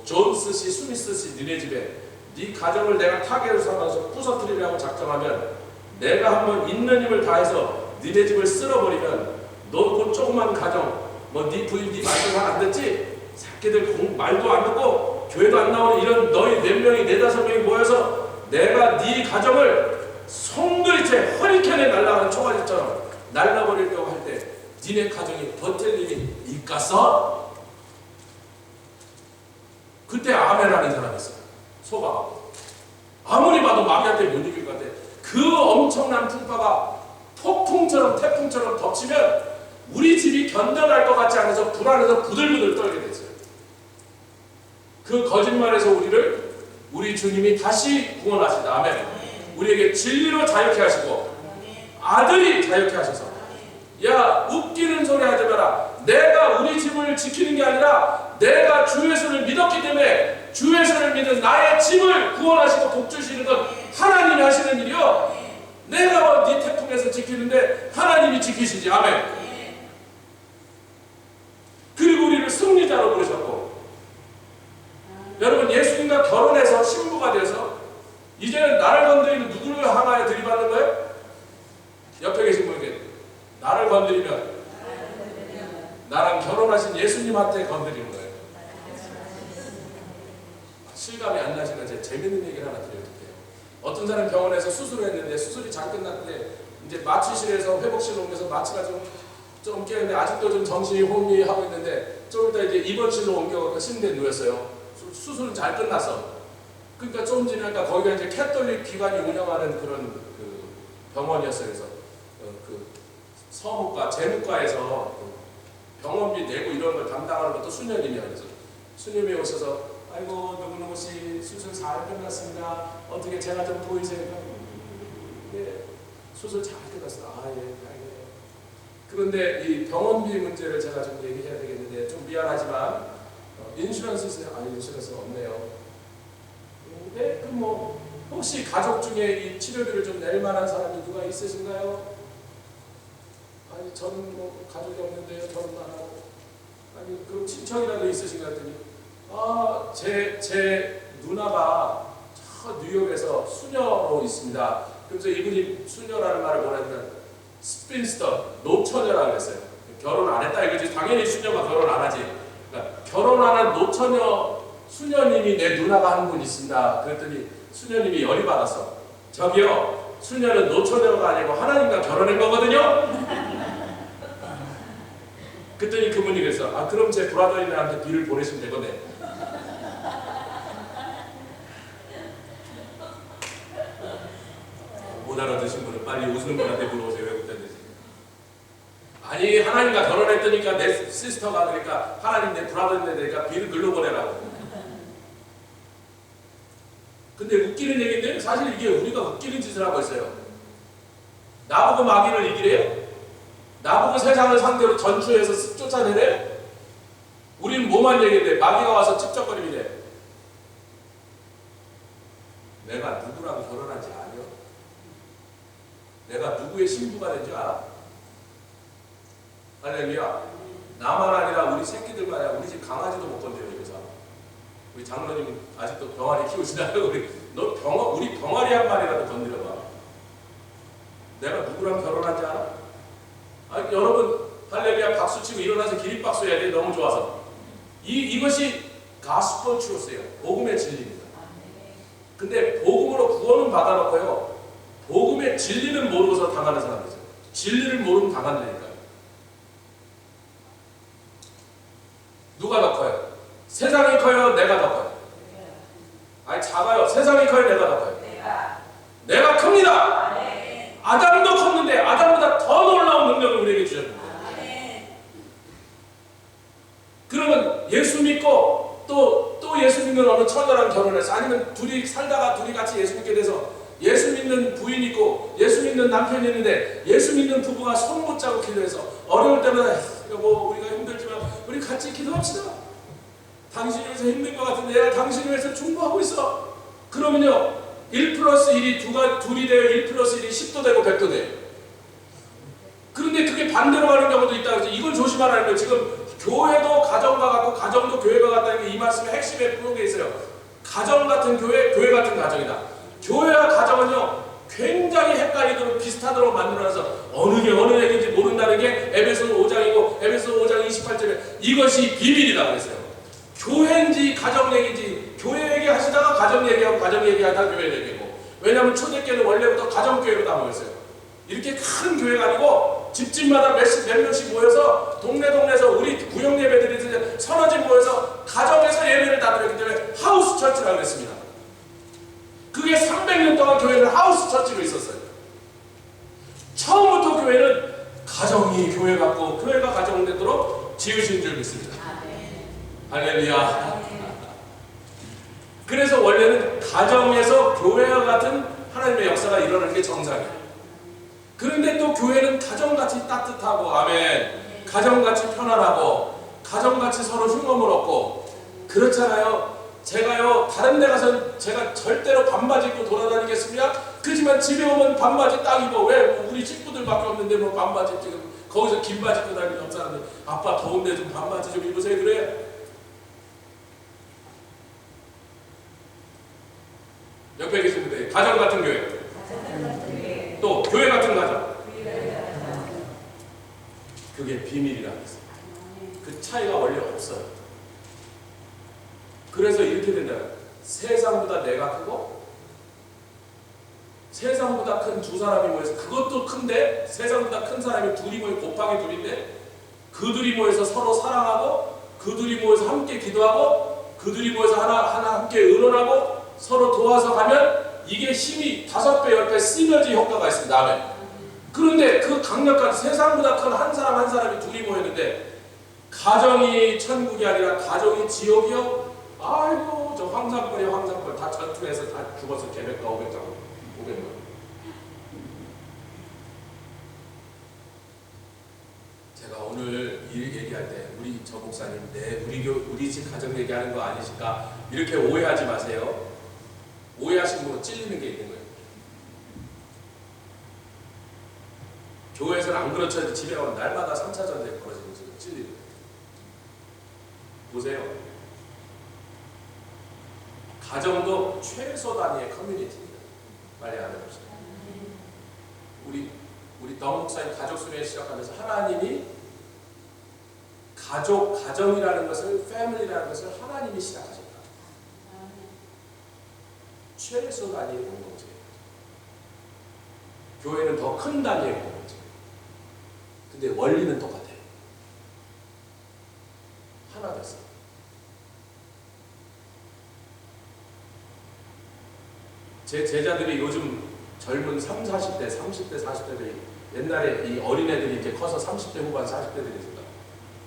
존스씨, 스미스씨 니네 집에 네 가정을 내가 타겟으로 삼아서 부서뜨리려고 작정하면 내가 한번 있는 힘을 다해서 니네 집을 쓸어버리면 너 그 조그만 가정 네 부인 네 말도 잘 안 듣지? 새끼들 말도 안 듣고 교회도 안 나오는 이런 너희 4명이 4-5명이 모여서 내가 네 가정을 송두리째 허리케인에 날아가는 총알처럼 날라버리려고 할 때 니네 가정이 버틸 힘이 있겠어? 그때 아멘하는 사람이 있어요. 속아가고 아무리 봐도 마귀한테 못 이길 것 같아. 그 엄청난 풍파가 폭풍처럼 태풍처럼 덮치면 우리 집이 견뎌갈 것 같지 않아서 불안해서 부들부들 떨게 됐어요. 그 거짓말에서 우리 주님이 다시 구원하시다. 아멘. 우리에게 진리로 자유케 하시고 아들이 자유케 하셔서 야, 웃기는 소리 하지 마라. 내가 우리 집을 지키는 게 아니라 내가 주 예수를 믿었기 때문에 주 예수를 믿은 나의 집을 구원하시고 복주시는 건 하나님이 하시는 일이요. 내가 네 태풍에서 지키는데 하나님이 지키시지. 아멘. 그리고 우리를 승리자로 부르셨고, 여러분 예수님과 결혼해서 신부가 되어서 이제는 나를 건드리면 누구를 향하여 들이받는 거예요? 옆에 계신 분에게 나를 건드리면 나랑 결혼하신 예수님한테 건드리는 거예요. 실감이 안 나시면 제가 재밌는 얘기를 하나 드려도 돼요. 어떤 사람 병원에서 수술을 했는데 수술이 잘 끝났는데 이제 마취실에서 회복실로 옮겨서 마취가 좀 깨는데 아직도 좀 정신이 혼미하고 있는데 좀 이따 이제 입원실로 옮겨서 침대에 누웠어요. 수술은 잘 끝났어. 그러니까 좀 지나니까 거기가 이제 캐톨릭 기관이 운영하는 그런 그 병원이었어요. 그래서 그 서무과, 재무과에서 병원비 내고 이런 걸 담당하는 것도 수녀님이야. 그래서 수녀님이 오셔서 아이고 누구누구 씨 수술 잘 끝났습니다. 어떻게 제가 좀 보이세요? 네, 수술 잘 끝났어요. 아 예, 예. 그런데 이 병원비 문제를 제가 좀 얘기해야 되겠는데 좀 미안하지만 인슈런스 있어요? 아니 인슈런스 없네요. 네, 그럼 뭐 혹시 가족 중에 이 치료비를 좀 낼 만한 사람이 누가 있으신가요? 아니 저는 뭐 가족이 없는데요. 결혼도 안 하고. 아니 그럼 친척이라도 있으신가 했더니 제 누나가 저 뉴욕에서 수녀로 있습니다. 그래서 이분이 수녀라는 말을 뭐라 하면 스핀스터, 노처녀라고 그랬어요. 결혼 안 했다 이거지. 당연히 수녀가 결혼 안 하지. 그러니까 결혼 안 한 노처녀 수녀님이 내 누나가 한 분 있습니다. 그랬더니 수녀님이 열이 받았어. 저기요, 수녀는 노처녀가 아니고 하나님과 결혼한 거거든요. 그랬더니 그분이 그랬어. 그럼 제 브라더인한테 비를 보내시면 되거든. 못 알아듣신 분은 빨리 웃는 분한테 물어보세요. 외국 분들이. 아니 하나님과 결혼했더니까 내 시스터가 그러니까 하나님 내 브라더인데 되니까 비를 글로 보내라고. 근데 웃기는 얘기인데 사실 이게 우리가 웃기는 짓을 하고 있어요. 나보고 마귀를 이기래요? 나보고 세상을 상대로 전투해서 쫓아내래? 우리는 뭐만 얘기해? 마귀가 와서 찝쩍거리래. 내가 누구랑 결혼한지 아니요? 내가 누구의 신부가 된지 알아? 할렐루야. 나만 아니라 우리 새끼들만 아니라 우리 집 강아지도 못 건드려요. 그래서 우리 장로님 아직도 병아리 키우시나요? 우리 병아리 한 마리라도 건드려봐. 내가 누구랑 결혼한지 알아? 여러분 할렐루야 박수치고 일어나서 기립박수 해야 돼. 너무 좋아서. 이것이 가스펠 트루스예요. 복음의 진리입니다. 근데 복음으로 구원은 받아놓고요. 복음의 진리는 모르고서 당하는 사람이죠. 진리를 모르면 당한다니까요. 누가 더 커요? 세상이 커요? 내가 더 커요? 아니 작아요. 세상이 커요? 내가 더 커요? 내가 큽니다. 아담도 컸는데 아담보다 더 놀라운 능력을 우리에게 주셨는데. 그러면 예수 믿고 또 예수 믿는 어느 처녀랑 결혼해서 아니면 둘이 살다가 둘이 같이 예수 믿게 돼서 예수 믿는 부인 있고 예수 믿는 남편이 있는데 예수 믿는 부부가 손 붙잡고 기도해서 어려울 때마다 여보 우리가 힘들지만 우리 같이 기도합시다. 당신이 위해서 힘든 것 같은데 내가 당신을 위해서 충고하고 있어. 그러면요 1+1이 둘이 돼요. 1+1이 10도 되고 100도 돼요. 그런데 그게 반대로 가는 경우도 있다. 그래서 이걸 조심하라는 거예요. 지금 교회도 가정과 같고 가정도 교회가 같다는 게 이 말씀의 핵심에 부록에 있어요. 가정 같은 교회, 교회 같은 가정이다. 교회와 가정은요 굉장히 헷갈리도록 비슷하도록 만들어놔서 어느 게 어느 얘기인지 모른다는 게 에베소 5장이고 에베소 5장 28절에 이것이 비밀이라고 그랬어요. 교회인지 가정 얘기인지 교회 얘기하시다가 가정 얘기하고 가정 얘기하다가 교회 얘기하고. 왜냐하면 초대교회는 원래부터 가정교회로 다 모였어요. 이렇게 큰 교회가 아니고 집집마다 몇 명씩 모여서 동네에서 우리 구역 예배들이 서너 집 모여서 가정에서 예배를 다 드렸기 때문에 하우스 처치라고 했습니다. 그게 300년 동안 교회는 하우스 처치로 있었어요. 처음부터 교회는 가정이 교회 같고 교회가 가정 되도록 지으신 줄 믿습니다. 할렐루야. 그래서 원래는 가정에서 교회와 같은 하나님의 역사가 일어나는 게 정상이에요. 그런데 또 교회는 가정같이 따뜻하고, 아멘, 가정같이 편안하고, 가정같이 서로 흉엄을 얻고 그렇잖아요. 제가요 다른 데 가서 제가 절대로 반바지 입고 돌아다니겠습니다. 그렇지만 집에 오면 반바지 딱 입어. 왜? 우리 식구들밖에 없는데 뭐 반바지 지금 거기서 긴 바지 입고 다니는 옆 사람들 아빠 더운데 좀 반바지 좀 입으세요 그래. 옆에 계신 분들 가정 같은 교회, 또 교회 같은 가정, 그게 비밀이라고 했어요. 그 차이가 원래 없어요. 그래서 이렇게 된다. 세상보다 내가 크고 세상보다 큰 두 사람이 모여서, 그것도 큰데 세상보다 큰 사람이 둘이 모여 곱하기 둘인데 그 둘이 모여서 서로 사랑하고, 그 둘이 모여서 함께 기도하고, 그 둘이 모여서 하나 함께 의논하고 서로 도와서 가면 이게 힘이 5배, 10배 시너지 효과가 있습니다. 아멘. 그런데 그 강력한 세상보다 큰 한 사람 한 사람이 둘이 모였는데 가정이 천국이 아니라 가정이 지옥이요? 아이고 저 황산벌이 다 전투해서 다 죽어서 개백과 500명. 제가 오늘 이 얘기할 때 우리 저 목사님 우리 집 가정 얘기하는 거 아니실까 이렇게 오해하지 마세요. 오해하신 분은 찔리는 게 있는 거예요. 교회에서는 안 그렇죠. 집에 가면 날마다 3차 전쟁 벌어지는 지금 찔리는 거예요. 보세요. 가정도 최소 단위의 커뮤니티입니다. 빨리 알아봅시다. 우리 덕 목사님 가족 수련 시작하면서 하나님이 가정이라는 것을, 패밀리라는 것을 하나님이 시작하셨다. 최소 단위의 공동체. 교회는 더 큰 단위의 공동체. 근데 원리는 똑같아요. 하나 됐어. 제 제자들이 요즘 젊은 30, 40대, 40대들이 옛날에 이 어린애들이 이렇게 커서 30대 후반, 40대들이 있습니다.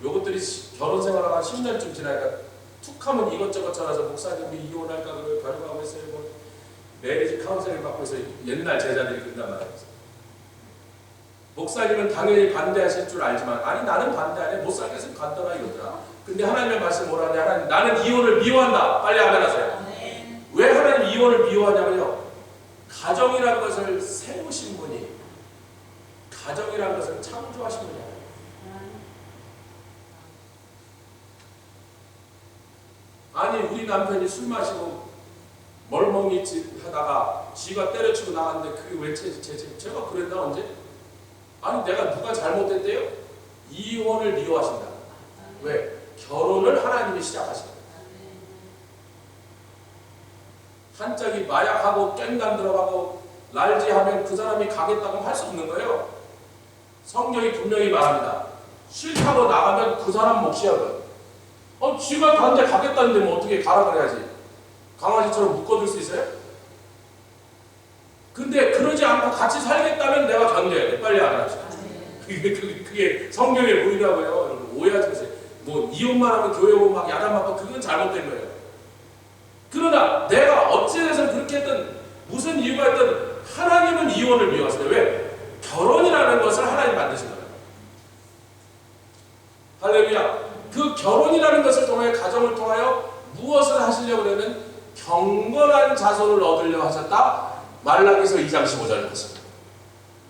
요것들이 결혼 생활을 한 10년쯤 지나니까 툭 하면 이것저것 전화서 목사님이 이혼할까 그러고 결혼하고 있어요. 뭐 매리지 카운셀링 받고 있어요. 옛날 제자들이 그런단 말이에요. 목사님은 당연히 반대하실 줄 알지만, 아니 나는 반대 안 해. 못 살겠으면 간다라 이거더라. 근데 하나님의 말씀 뭐라 하냐. 하나님 나는 이혼을 미워한다. 빨리 아멘하세요. 왜 하나님 이혼을 미워하냐면요. 가정이라는 것을 세우신 분이, 가정이라는 것을 창조하신 분이 아니에요. 아니 우리 남편이 술 마시고 멀멍이 하다가 지가 때려치고 나갔는데 그게 왜 제가 그랬나 언제? 아니 내가 누가 잘못했대요? 이혼을 미워하신다. 왜? 결혼을 하나님이 시작하신다. 한 짝이 마약하고 깽단 들어가고 랄지하면 그 사람이 가겠다고 할 수 없는 거예요. 성경이 분명히 말합니다. 싫다고 나가면 그 사람 몫이야. 지가 다른데 가겠다는데 뭐 어떻게 가라 그래야지. 강아지처럼 묶어둘 수 있어요? 근데 그러지 않고 같이 살겠다면 내가 견뎌야 돼. 빨리 알아야지. 그게 성경의 루이라고요. 여러분 오해하지 마세요. 뭐 이혼만 하면 교회 오면 막 야단 맞고 그건 잘못된 거예요. 그러나 내가 어찌해서 그렇게 했든 무슨 이유가 있든 하나님은 이혼을 미워하세요. 왜? 결혼이라는 것을 하나님 만드신 거예요. 할렐루야. 그 결혼이라는 것을 통해 가정을 통하여 무엇을 하시려고 그러면 경건한 자손을 얻으려 하셨다. 말라기서 2장 15절을 하십니다.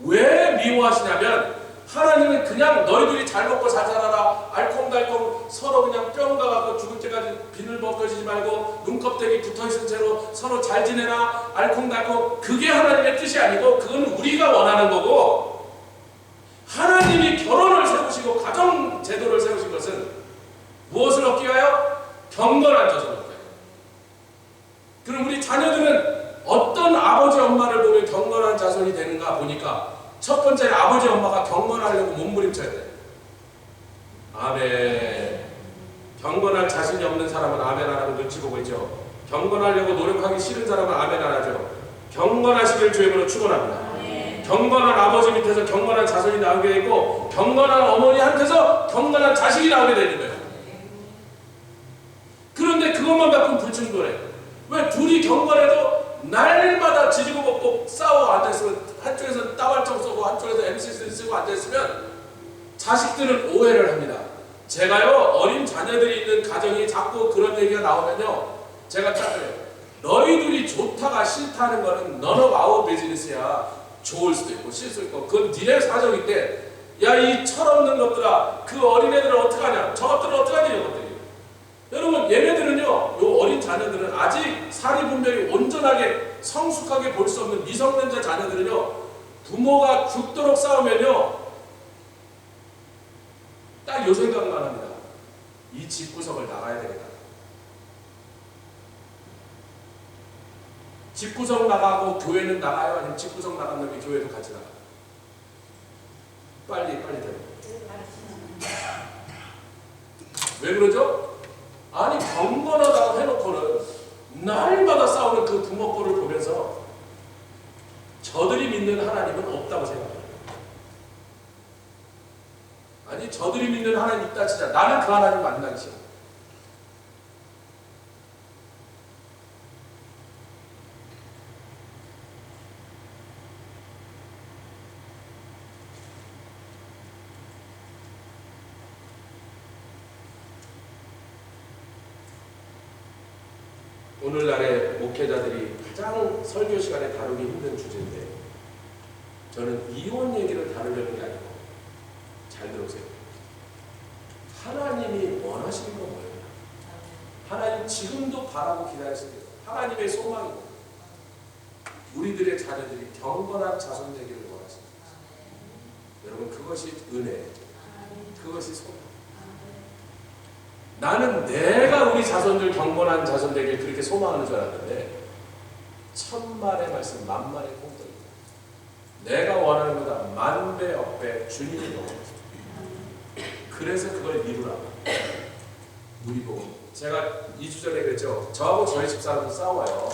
왜 미워하시냐면 하나님은 그냥 너희들이 잘 먹고 잘 살아라, 알콩달콩 서로 그냥 뿅 가갖고 죽을 때까지 비늘 벗겨지지 말고 눈껍데기 붙어있은 채로 서로 잘 지내라, 알콩달콩, 그게 하나님의 뜻이 아니고 그건 우리가 원하는 거고, 하나님이 결혼을 세우시고 가정 제도를 세우신 것은 무엇을 얻기 위하여? 경건한 자손을 얻기 위하여. 그럼 우리 자녀들은 어떤 아버지 엄마를 보면 경건한 자손이 되는가 보니까 첫 번째는 아버지 엄마가 경건하려고 몸부림쳐야 돼. 아멘. 경건할 자신이 없는 사람은 아멘 안 하고 눈치 보고 있죠. 경건하려고 노력하기 싫은 사람은 아멘 안 하죠. 경건하시길 주님으로 축원합니다. 경건한 아버지 밑에서 경건한 자손이 나오게 되고 경건한 어머니한테서 경건한 자식이 나오게 되는 거예요. 그런데 그것만 갖고는 불충분해. 왜? 둘이 경건해도 날마다 지지고 볶고 싸워 앉아있으면 한쪽에서 따발총 쏘고 한쪽에서 MC 쓰고 앉아있으면 자식들은 오해를 합니다. 제가요, 어린 자녀들이 있는 가정이 자꾸 그런 얘기가 나오면요, 제가 딱 그래요. 너희들이 좋다가 싫다는 거는 none of our business야. 좋을 수도 있고 싫을 수도 있고 그건 니네 사정인데, 야, 이 철없는 것들아, 그 어린애들은 어떡하냐, 저것들은 어떡하냐, 이것들이. 여러분, 얘네들은요, 요 어린 자녀들은 아직 사리 분별이 온전하게 성숙하게 볼 수 없는 미성년자 자녀들은요, 부모가 죽도록 싸우면요, 딱 요 생각만 합니다. 이 집구석을 나가야 되겠다. 집구석 나가고 교회는 나가요? 아니면 집구석 나간 놈이 교회도 같이 나가요? 빨리 되고. 왜 그러죠? 아니, 경건하다고 해놓고는 날마다 싸우는 그 부모 꼴을 보면서 저들이 믿는 하나님은 없다고 생각해요. 아니, 저들이 믿는 하나님 있다 치자. 나는 그 하나님 만나기 싫어. 오늘날의 목회자들이 가장 설교 시간에 다루기 힘든 주제인데, 저는 이혼 얘기를 다루려는 게 아니고, 잘 들어보세요. 하나님이 원하시는 건 뭐예요? 하나님 지금도 바라고 기다리시는 하나님의 소망이고, 우리들의 자녀들이 경건한 자손 되기를 원하십니다. 여러분, 그것이 은혜, 그것이 소망. 나는 내가 우리 자손들 경건한 자손 되길 그렇게 소망하는 줄 알았는데, 천만의 말씀 만만의 공덕입니다. 내가 원하는 거다 만배 억배 주님이 원하십니다. 그래서 그걸 이루라고. 누리고. 제가 2주 전에 그랬죠. 저하고 저희 집사람도 싸워요.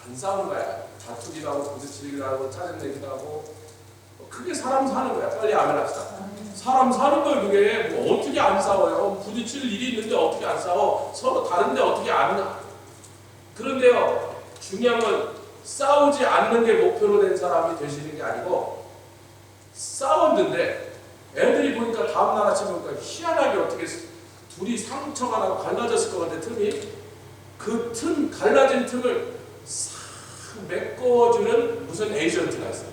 안 싸우는 거야. 다투기도 하고 부딪히기도 하고 짜증내기도 하고. 그게 사람 사는 거야. 빨리 아멘 합시다. 사람 사는 거예요. 그게 뭐 어떻게 안 싸워요? 부딪힐 일이 있는데 어떻게 안 싸워? 서로 다른데 어떻게 아느냐? 그런데요, 중요한 건 싸우지 않는 게 목표로 된 사람이 되시는 게 아니고, 싸웠는데 애들이 보니까 다음날 아침에 보니까 희한하게 어떻게 둘이 상처가 나고 갈라졌을 것 같아. 틈이, 그 틈, 갈라진 틈을 싹 메꿔주는 무슨 에이전트가 있어요.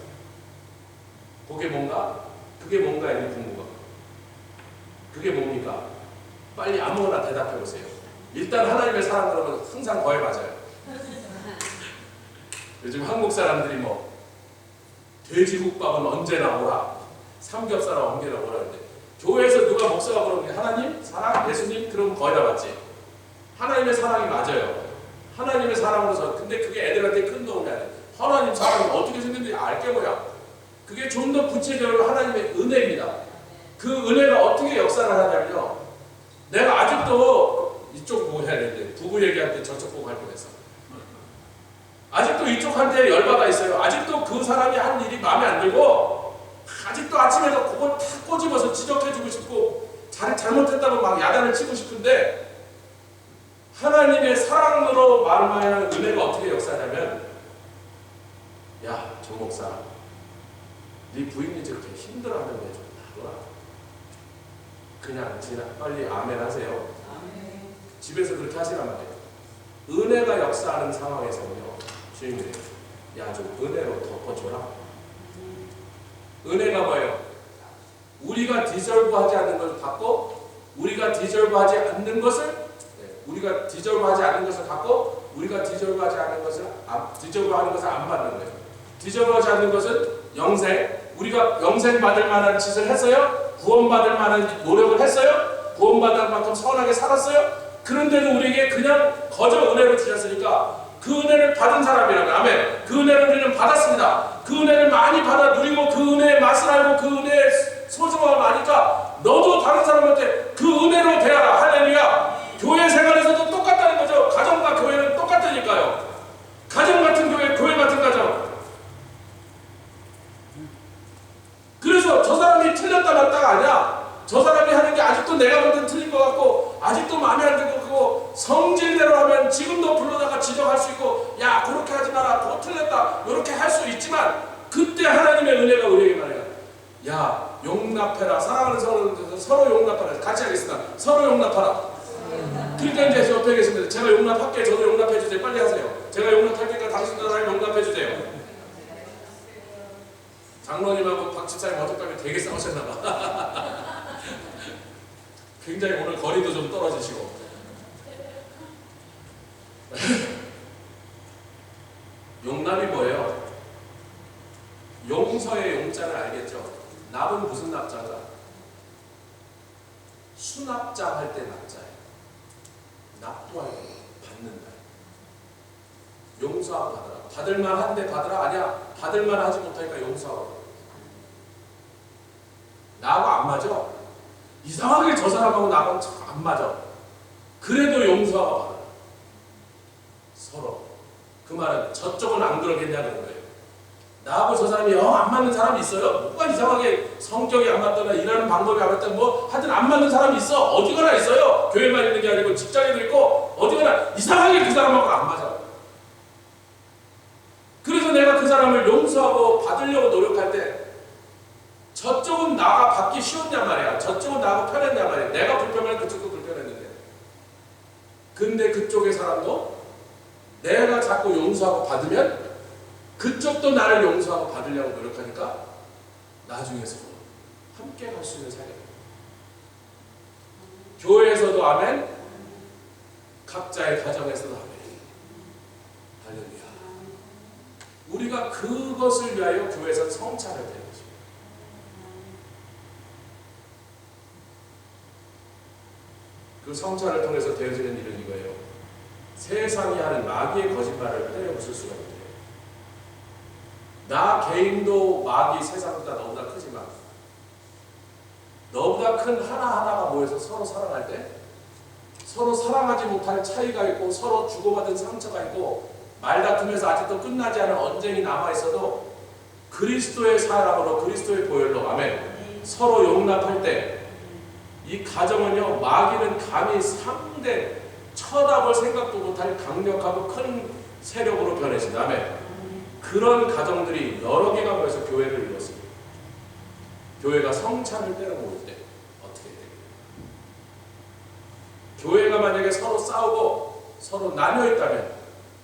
그게 뭔가? 그게 뭔가에 궁금한. 그게 뭡니까? 빨리 아무거나 대답해 보세요. 일단 하나님의 사랑 그러면 항상 거에 맞아요. 요즘 한국 사람들이 뭐 돼지국밥은 언제나 오라, 삼겹살은 언제나 오라 하는데, 교회에서 누가 목사가 그러는 게 하나님, 사랑, 예수님, 그러면 거의 다 맞지. 하나님의 사랑이 맞아요. 하나님의 사랑으로서. 근데 그게 애들한테 큰 도움이 아니에요. 하나님 사랑이 어떻게 생겼는지 알게 뭐야. 그게 좀 더 구체적으로 하나님의 은혜입니다. 그 은혜가 어떻게 역사를 하냐면요, 내가 아직도 이쪽 보고 해야 되는데 부부 얘기할 때 저쪽 보고 할 뻔했어. 아직도 이쪽한테 열받아 있어요. 아직도 그 사람이 한 일이 마음에 안 들고, 아직도 아침에도 그걸 탁 꼬집어서 지적해주고 싶고, 잘못했다고 막 야단을 치고 싶은데, 하나님의 사랑으로 말하는 은혜가 어떻게 역사하냐면, 야, 조 목사, 네 부인이 저렇게 힘들어하는 게 좀 나더라. 그냥 빨리 아멘 하세요. 아멘. 집에서 그렇게 하시란 말이에요. 은혜가 역사하는 상황에서는요, 주님이 야, 좀 은혜로 덮어줘라. 은혜가 뭐예요? 우리가 디저브하지 않는 것을 받고, 우리가 디저브하지 않는 것을, 우리가 디저브하지 않는 것을 받고, 우리가 디저브하지 않는 것을 디저브하는 것을 안 받는 거예요. 디저브하지 않는 것은 영생. 우리가 영생 받을 만한 짓을 했어요? 구원받을 만한 노력을 했어요? 구원받을 만큼 선하게 살았어요? 그런데도 우리에게 그냥 거저 은혜를 주셨으니까, 그 은혜를 받은 사람이라면, 아멘, 그 은혜를 우리는 받았습니다. 그 은혜를 많이 받아 누리고 그 은혜의 맛을 알고 그 은혜의 소중함을 아니까 너도 다른 사람한테 그 은혜로 대하라. 할렐루야. 교회 생활에서도 똑같다는 거죠. 가정과 교회는 똑같으니까요. 가정 같은 교회, 교회 같은 가정. 그래서 저 사람이 틀렸다 맞다가 아니야. 저 사람이 하는 게 아직도 내가 볼 땐 틀린 것 같고, 아직도 마음에 안 들고, 그거 성질대로 하면 지금도 불러다가 지적할 수 있고, 야, 그렇게 하지 마라, 더 틀렸다, 이렇게 할 수 있지만, 그때 하나님의 은혜가 우리에게 말해요. 야, 용납해라. 사랑하는 서로 용납하라. 같이 하겠습니다. 서로 용납하라. 그러니까 이제 옆에 계십니다. 제가 용납할게. 저도 용납해 주세요. 빨리 하세요. 제가 용납할 테니까 당신도 나를 용납해 주세요. 장로님하고 박 집사님 어젯밤에 되게 싸우셨나봐. 굉장히 오늘 거리도 좀 떨어지시고. 용납이 뭐예요? 용서의 용자를 알겠죠? 납은 무슨 납자자? 수납자 할 때 납자예요. 납부할 때 받는다. 용서하고 받으라. 받을만한데 받으라? 아니야. 받을만하지 못하니까 용서하고. 나하고 안 맞아. 이상하게 저 사람하고 나하고 안 맞아. 그래도 용서하고 받아라. 서로. 그 말은 저쪽은 안 그러겠냐는 거예요. 나하고 저 사람이 안 맞는 사람이 있어요. 뭐가 이상하게 성격이 안 맞거나 일하는 방법이 안 맞거나 뭐 하여튼 안 맞는 사람이 있어. 어디가나 있어요. 교회만 있는 게 아니고 직장에도 있고 어디가나 이상하게 그 사람하고 안 맞아. 그래서 내가 그 사람을 용서하고 받으려고 노력할 때 저쪽은 나가 받기 쉬웠냔 말이야. 저쪽은 나하고 편했냔 말이야. 내가 불편하면 그쪽도 불편했는데. 근데 그쪽의 사람도 내가 자꾸 용서하고 받으면 그쪽도 나를 용서하고 받으려고 노력하니까 나중에 서로 함께 갈 수 있는 사이가. 교회에서도 아멘, 각자의 가정에서도 아멘. 할렐루야. 우리가 그것을 위하여 교회에서 성찬을 드리는 것입니다. 그 성찬을 통해서 되어지는 일은 이거예요. 세상이 하는 마귀의 거짓말을 때려부술 수가 있대요. 나 개인도 마귀 세상보다 너보다 크지만 너보다 큰 하나하나가 모여서 서로 사랑할 때 서로 사랑하지 못할 차이가 있고 서로 주고받은 상처가 있고 말다툼에서 아직도 끝나지 않은 언쟁이 남아있어도 그리스도의 사랑으로 그리스도의 보혈로 아멘 서로 용납할 때 이 가정은요 마귀는 감히 상대 쳐다볼 생각도 못할 강력하고 큰 세력으로 변해진다. 아멘. 그런 가정들이 여러 개가 모여서 교회를 이뤘습니다. 교회가 성찬을 때려 모을 때 어떻게 돼요? 교회가 만약에 서로 싸우고 서로 나뉘어 있다면,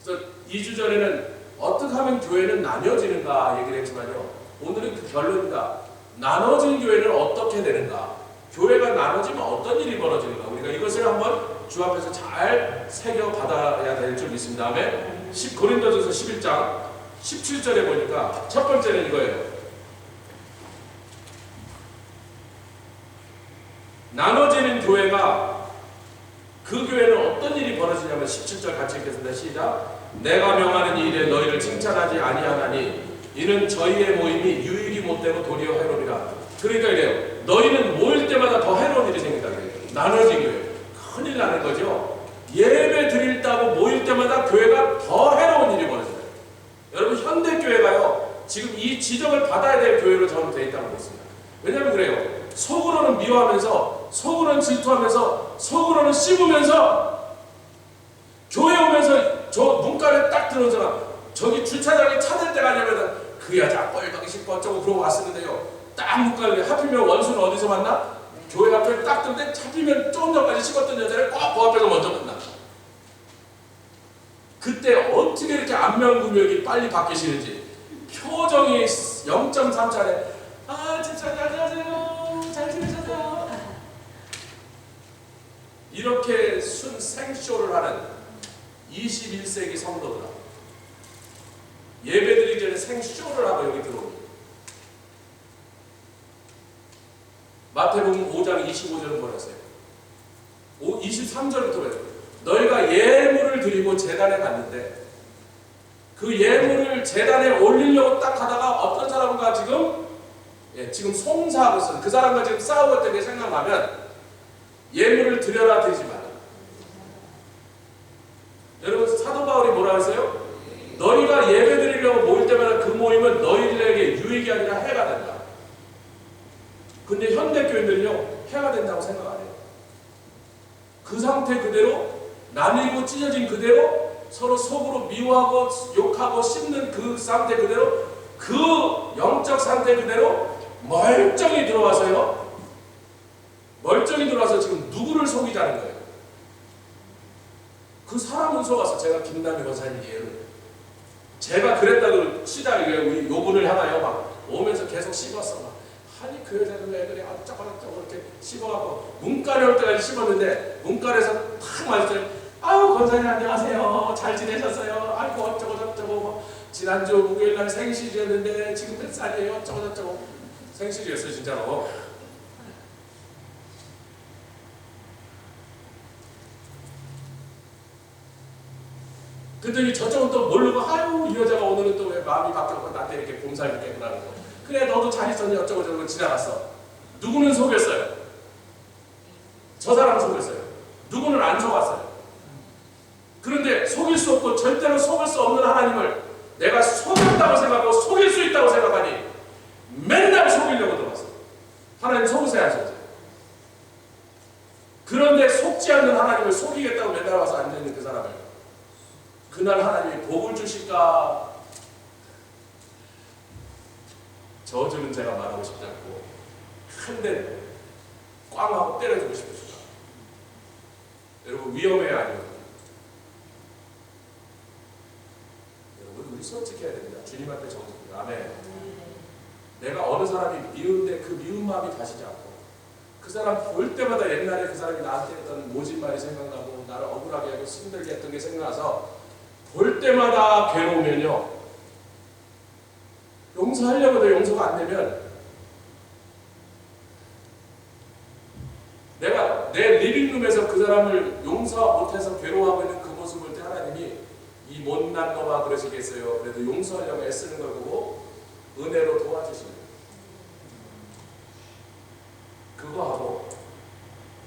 그래서 2주 전에는 어떻게 하면 교회는 나뉘어지는가 얘기를 했지만요. 오늘은 그 결론이다. 나눠진 교회는 어떻게 되는가? 교회가 나눠지면 어떤 일이 벌어지는가? 우리가 이것을 한번 주 앞에서 잘 새겨받아야 될 줄 믿습니다. 아멘. 고린도전서 11장 17절에 보니까 첫 번째는 이거예요. 나눠지는 교회가 그 교회는 어떤 일이 벌어지냐면 17절 같이 읽겠습니다. 시작. 내가 명하는 이 일에 너희를 칭찬하지 아니하나니 이는 저희의 모임이 유익이 못되고 도리어 해롭이라. 그러니까 이래요. 너희는 모일 때마다 더 해로운 일이 생긴다. 나눠진 교회. 큰일 나는 거죠. 예배 드린다고 모일 때마다 교회가 더 해로운 일이 벌어져요. 여러분 현대교회가요. 지금 이 지적을 받아야 될 교회로 저는 되어 있다고 믿습니다. 왜냐하면 그래요. 속으로는 미워하면서 속으로는 질투하면서 속으로는 씹으면서 교회 오면서 저 문간에 딱 들어온 사람 저기 주차장에 찾을 때가 아니면 그 여자 꼴보기 싫고 어쩌고 그러고 왔었는데요. 딱 문간에 하필이면 원수는 어디서 만나? 교회 앞에 딱 들는데 하필이면 조금 전까지 씹었던 여자를 꼭 그 앞에서 먼저 만나. 그때 어떻게 이렇게 안면구명이 빨리 바뀌시는지 표정이 0.3차례 아 집사님 안녕하세요 잘 지내셨어요 이렇게 생쇼를 하는 21세기 성도들아 예배드리기 전에 생쇼를 하고 여기 들어옵니다. 마태복음 5장 25절은 뭐랬어요? 23절부터 그래요. 너희가 예물을 드리고 제단에 갔는데 그 예물을 제단에 올리려고 딱 하다가 어떤 사람과 지금 송사하고 있어요. 그 사람과 지금 싸우고 있던 게 생각나면 예물을 드려라 드리지 마라. 여러분 사도 바울이 뭐라 했어요? 너희가 예배 드리려고 모일 때마다 그 모임은 너희들에게 유익이 아니라 해가 된다. 근데 현대교인들은요 해가 된다고 생각 안 해요. 그 상태 그대로 나뉘고 찢어진 그대로 서로 속으로 미워하고 욕하고 씹는 그 상태 그대로 그 영적 상태 그대로 멀쩡히 들어와서요. 멀쩡히 들어와서 지금 누구를 속이자는 거예요. 그 사람은 속아서 제가 김남희 권사님 예를 제가 그랬다고 치다 우리 요분을 향하여 막 오면서 계속 씹었어. 막 아니 그 여자는 왜 그래 어쩌고 이렇게 씹어갖고 문간에 올 때까지 씹었는데 문간에서 탁 맞았어요. 아유 권사님 안녕하세요. 잘 지내셨어요? 아이고 어쩌고 저쩌고 뭐 지난주 목요일날 생일이었는데 지금 몇 살이에요? 어쩌고 저쩌고 생일이었어요 진짜로. 그랬더니 저쪽은 또 모르고 아유 이 여자가 오늘은 또 왜 마음이 바뀌었고 나한테 이렇게 봄살 있겠구나 하고 그래 너도 잘 있었니 어쩌고 저쩌고 지나갔어. 누구는 속였어요. 저 사람 속였어요. 누구는 안 속았어요. 그런데 속일 수 없고 절대로 속을 수 없는 하나님을 내가 속였다고 생각하고 속일 수 있다고 생각하니 맨날 속이려고 들어왔어. 하나님 속으세요 안 속으세요? 그런데 속지 않는 하나님을 속이겠다고 맨날 와서 앉아있는 그 사람을 그날 하나님이 복을 주실까? 저주는 제가 말하고 싶지 않고 한 대로 꽝 하고 때려주고 싶으시다. 여러분 위험해요 아니요? 여러분 우리 솔직해야 됩니다. 주님 앞에 정직해요. 아멘. 내가 어느 사람이 미운데 그 미운 마음이 가시지 않고 그 사람 볼 때마다 옛날에 그 사람이 나한테 했던 모진 말이 생각나고 나를 억울하게 하고 힘들게 했던 게 생각나서 볼 때마다 괴로우면요. 용서하려고도 용서가 안 되면 내가 내 리빙룸에서 그 사람을 용서 못해서 괴로워하고 있는 그 모습을 볼 때 하나님이 이 못난 놈아 그러시겠어요. 그래도 용서하려고 애쓰는 걸 보고 은혜로 도와주시는 거예요. 그거 하고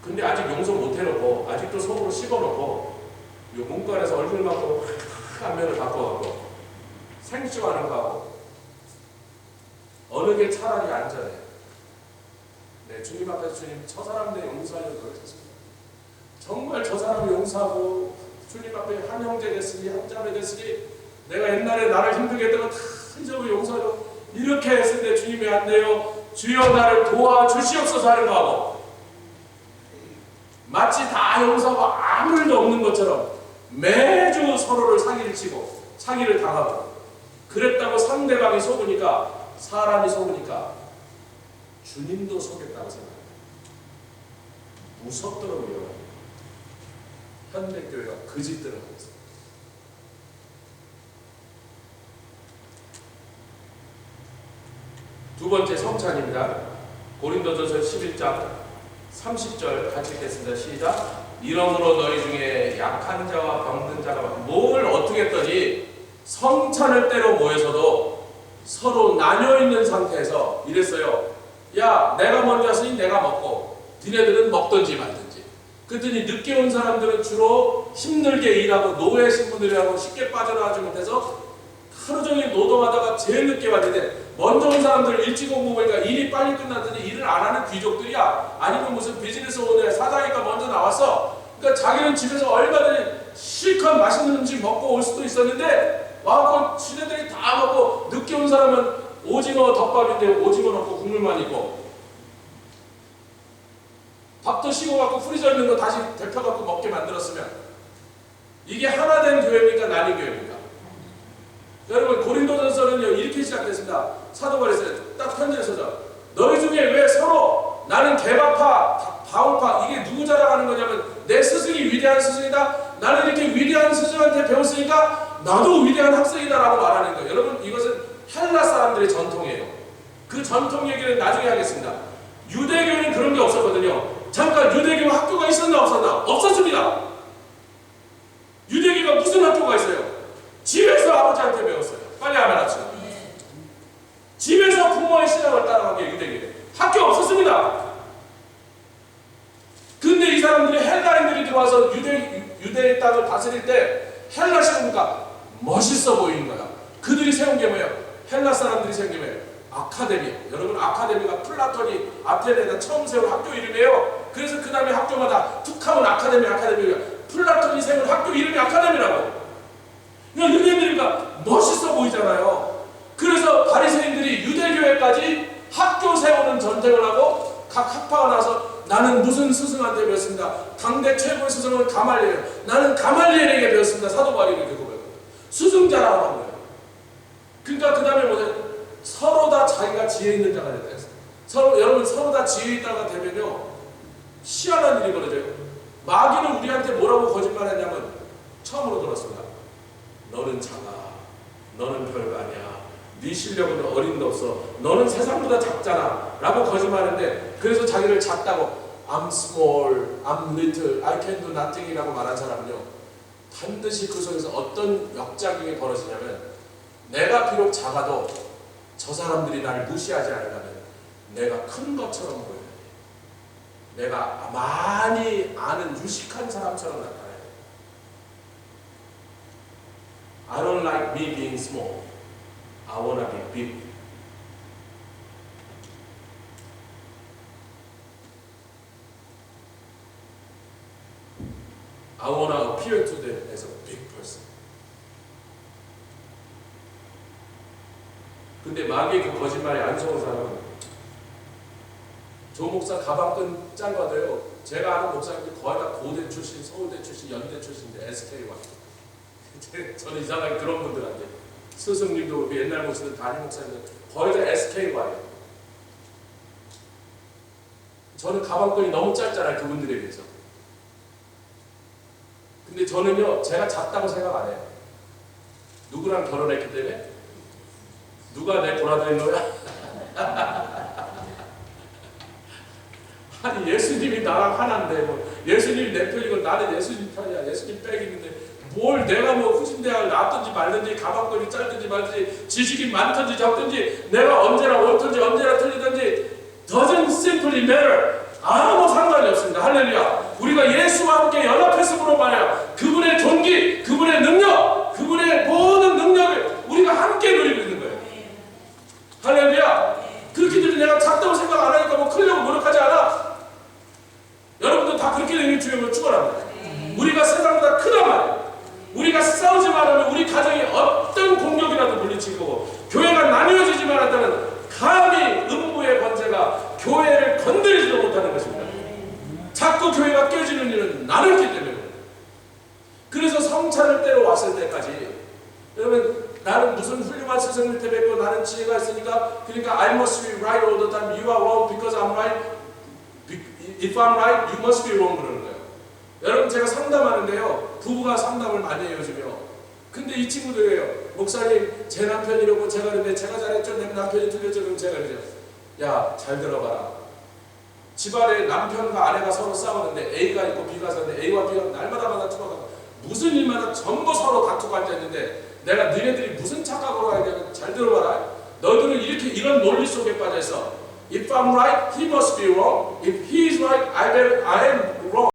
근데 아직 용서 못해놓고 아직도 속으로 씹어놓고 요 문간에서 얼굴만 보고 안면을 바꿔갖고 생쇼하는 거하고 어느 게 차라리 안전해. 네, 주님 앞에서 주님 저 사람들 용서하려고 그러셨습니다. 정말 저 사람을 용서하고 주님 앞에 한 형제 됐으니 한 자매 됐으니 내가 옛날에 나를 힘들게 했던 거 다 잊어버리고 용서하려고 이렇게 했을 때 주님이 안 돼요. 주여 나를 도와주시옵소서 하는 거하고 마치 다 용서하고 아무 일도 없는 것처럼 매주 서로를 사기를 치고 사기를 당하고 그랬다고 상대방이 속으니까 사람이 속으니까 주님도 속였다고 생각합니다. 무섭도록 위험합니다. 현대교회가 그 짓들을 하고 있습니다. 두 번째 성찬입니다. 고린도전서 11장 30절 같이 읽겠습니다. 시작. 이러므로 너희 중에 약한 자와 병든 자가 뭘 어떻게 했더니 성찬을 때로 모여서도 서로 나뉘어 있는 상태에서 이랬어요. 야 내가 먼저 왔으니 내가 먹고 니네들은 먹든지 말든지. 그랬더니 늦게 온 사람들은 주로 힘들게 일하고 노예 신분들이라고 쉽게 빠져나가지 못해서 하루 종일 노동하다가 제일 늦게 왔는데 먼저 온 사람들 일찍 오고 보니까 일이 빨리 끝났더니 일을 안 하는 귀족들이야. 아니면 무슨 비즈니스 오늘 사장이니까 먼저 나왔어. 그러니까 자기는 집에서 얼마든지 실컷 맛있는 음식 먹고 올 수도 있었는데 와갖고 지네들이 다 먹고 늦게 온 사람은 오징어 덮밥인데 오징어 넣고 국물만 있고 밥도 식어갖고 프리저 있는 거 다시 데펴갖고 먹게 만들었으면 이게 하나 된 교회입니까? 나뉜 교회입니까? 여러분 고린도전서는요 이렇게 시작됐습니다. 사도 바울에서 딱 편지를 써서 너희 중에 왜 서로 나는 개바파 바울파 이게 누구 자랑하는 거냐면 내 스승이 위대한 스승이다. 나는 이렇게 위대한 스승한테 배웠으니까 나도 위대한 학생이다라고 말하는 거예요. 여러분 이것은 헬라 사람들의 전통이에요. 그 전통 얘기는 나중에 하겠습니다. 유대교회는 그런 게 없었거든요. 잠깐 유대교 학교가 있었나 없었나? 없었습니다. 유대교가 무슨 학교가 있어요? 집에서 아버지한테 배웠어요. 빨리 하면 합시다. 집에서 부모의 신앙을 따라간 게 유대교회. 학교 없었습니다. 근데 이 사람들이 헬라인들이 들어와서 유대의 땅을 다스릴 때 헬라식으니까 멋있어 보이는 거야. 그들이 세운 게 뭐예요? 헬라 사람들이 세운 게 뭐예요? 아카데미. 여러분 아카데미가 플라톤이 아테네에다 처음 세운 학교 이름이에요. 그래서 그 다음에 학교마다 툭하면 아카데미가 플라톤이 세운 학교 이름이 아카데미라고. 그러니까 유대인들이니까 멋있어 보이잖아요. 그래서 그래서 바리새인들이 유대교회까지 학교 세우는 전쟁을 하고 각 학파가 나서 나는 무슨 스승한테 배웠습니다. 당대 최고의 스승은 가말리엘. 나는 가말리엘에게 배웠습니다. 사도 바울이 이렇게 고백합니다. 스승 자랑을 한 거예요. 그러니까 그 다음에 뭐냐, 서로 다 자기가 지혜 있는 자가 됐다 했어요. 여러분 서로 다 지혜 있다가 되면요 희한한 일이 벌어져요. 마귀는 우리한테 뭐라고 거짓말했냐면 처음으로 들었습니다. 너는 작아. 너는 별거 아니야. 네 실력은 어림도 없어. 너는 세상보다 작잖아. 라고 거짓말했는데 그래서 자기를 작다고 I'm small, I'm little, I can do nothing 이라고 말한 사람은요 반드시 그 속에서 어떤 역작용이 벌어지냐면 내가 비록 작아도 저 사람들이 나를 무시하지 않으려면 내가 큰 것처럼 보여야 돼. 내가 많이 아는 유식한 사람처럼 나타나야 돼. I don't like me being small. I wanna be big. I wanna appear to them as a big person. 근데 마귀의 그 거짓말에 안 속은 사람은 조 목사 가방끈 짧아도요. 제가 아는 목사님들 거의 다 고대 출신, 서울대 출신, 연대 출신인데 SK와. 저는 이상하게 그런 분들한테 스승님도 우리 옛날 목사들 담임 목사님들 거의 다 SK와예요. 저는 가방끈이 너무 짧잖아요. 그분들에 비해서. 근데 저는요 제가 작다고 생각 안 해요. 누구랑 결혼했기 때문에 누가 내 보라더인 거야? 아니 예수님이 나랑 하나인데 뭐 예수님이 내 편이고 나는 예수님 편이야. 예수님 빽 있는데 뭘 내가 뭐 후진대학을 나왔든지 말든지 가방끈이 짧든지 말든지 지식이 많든지 적든지 내가 언제나 옳든지 언제나 틀리든지 doesn't simply matter. 아무 상관이 없습니다. 할렐루야. 우리가 예수와 함께 연합했음으로 말이야 그분의 존귀, 그분의 능력, 그분의 모든 능력을 우리가 함께 누리고 있는 거예요. 할렐루야. 그렇기 때문에 내가 작다고 생각 안 하니까 뭐 크려고 노력하지 않아. 여러분도 다 그렇게 되는 주님을 축원합니다. 우리가 세상보다 크단 말이에요. 우리가 싸우지 말하면 우리 가정이 어떤 공격이라도 물리칠 거고 교회가 나뉘어지지만 한다면 감히 음부의 권세가 교회를 건드리지도 못하는 것입니다. 자꾸 교회가 깨지는 일은 나눴기 때문에. 그래서 성찬을 때로 왔을 때까지 여러분 나는 무슨 훌륭한 스승 밑에 뵙고 나는 지혜가 있으니까 그러니까 I must be right all the time. You are wrong because I'm right. If I'm right, you must be wrong 그러는 거예요. 여러분 제가 상담하는데요. 부부가 상담을 많이 해요 요즘요. 근데 이 친구들이에요. 목사님 제 남편이 이러고 제가 그런데 제가 잘했죠. 내 남편이 틀렸죠. 그럼 제가 그러죠. 야 잘 들어봐라. 집안에 남편과 아내가 서로 싸우는데 A가 있고 B가 있는데 A와 B가 날마다 다투고 무슨 일마다 전부 서로 다투고 앉아있는데 내가 너네들이 무슨 착각으로 하냐면 잘 들어봐라. 너희들은 이렇게 이런 논리 속에 빠져있어. If I'm right, he must be wrong. If he is right, I am wrong.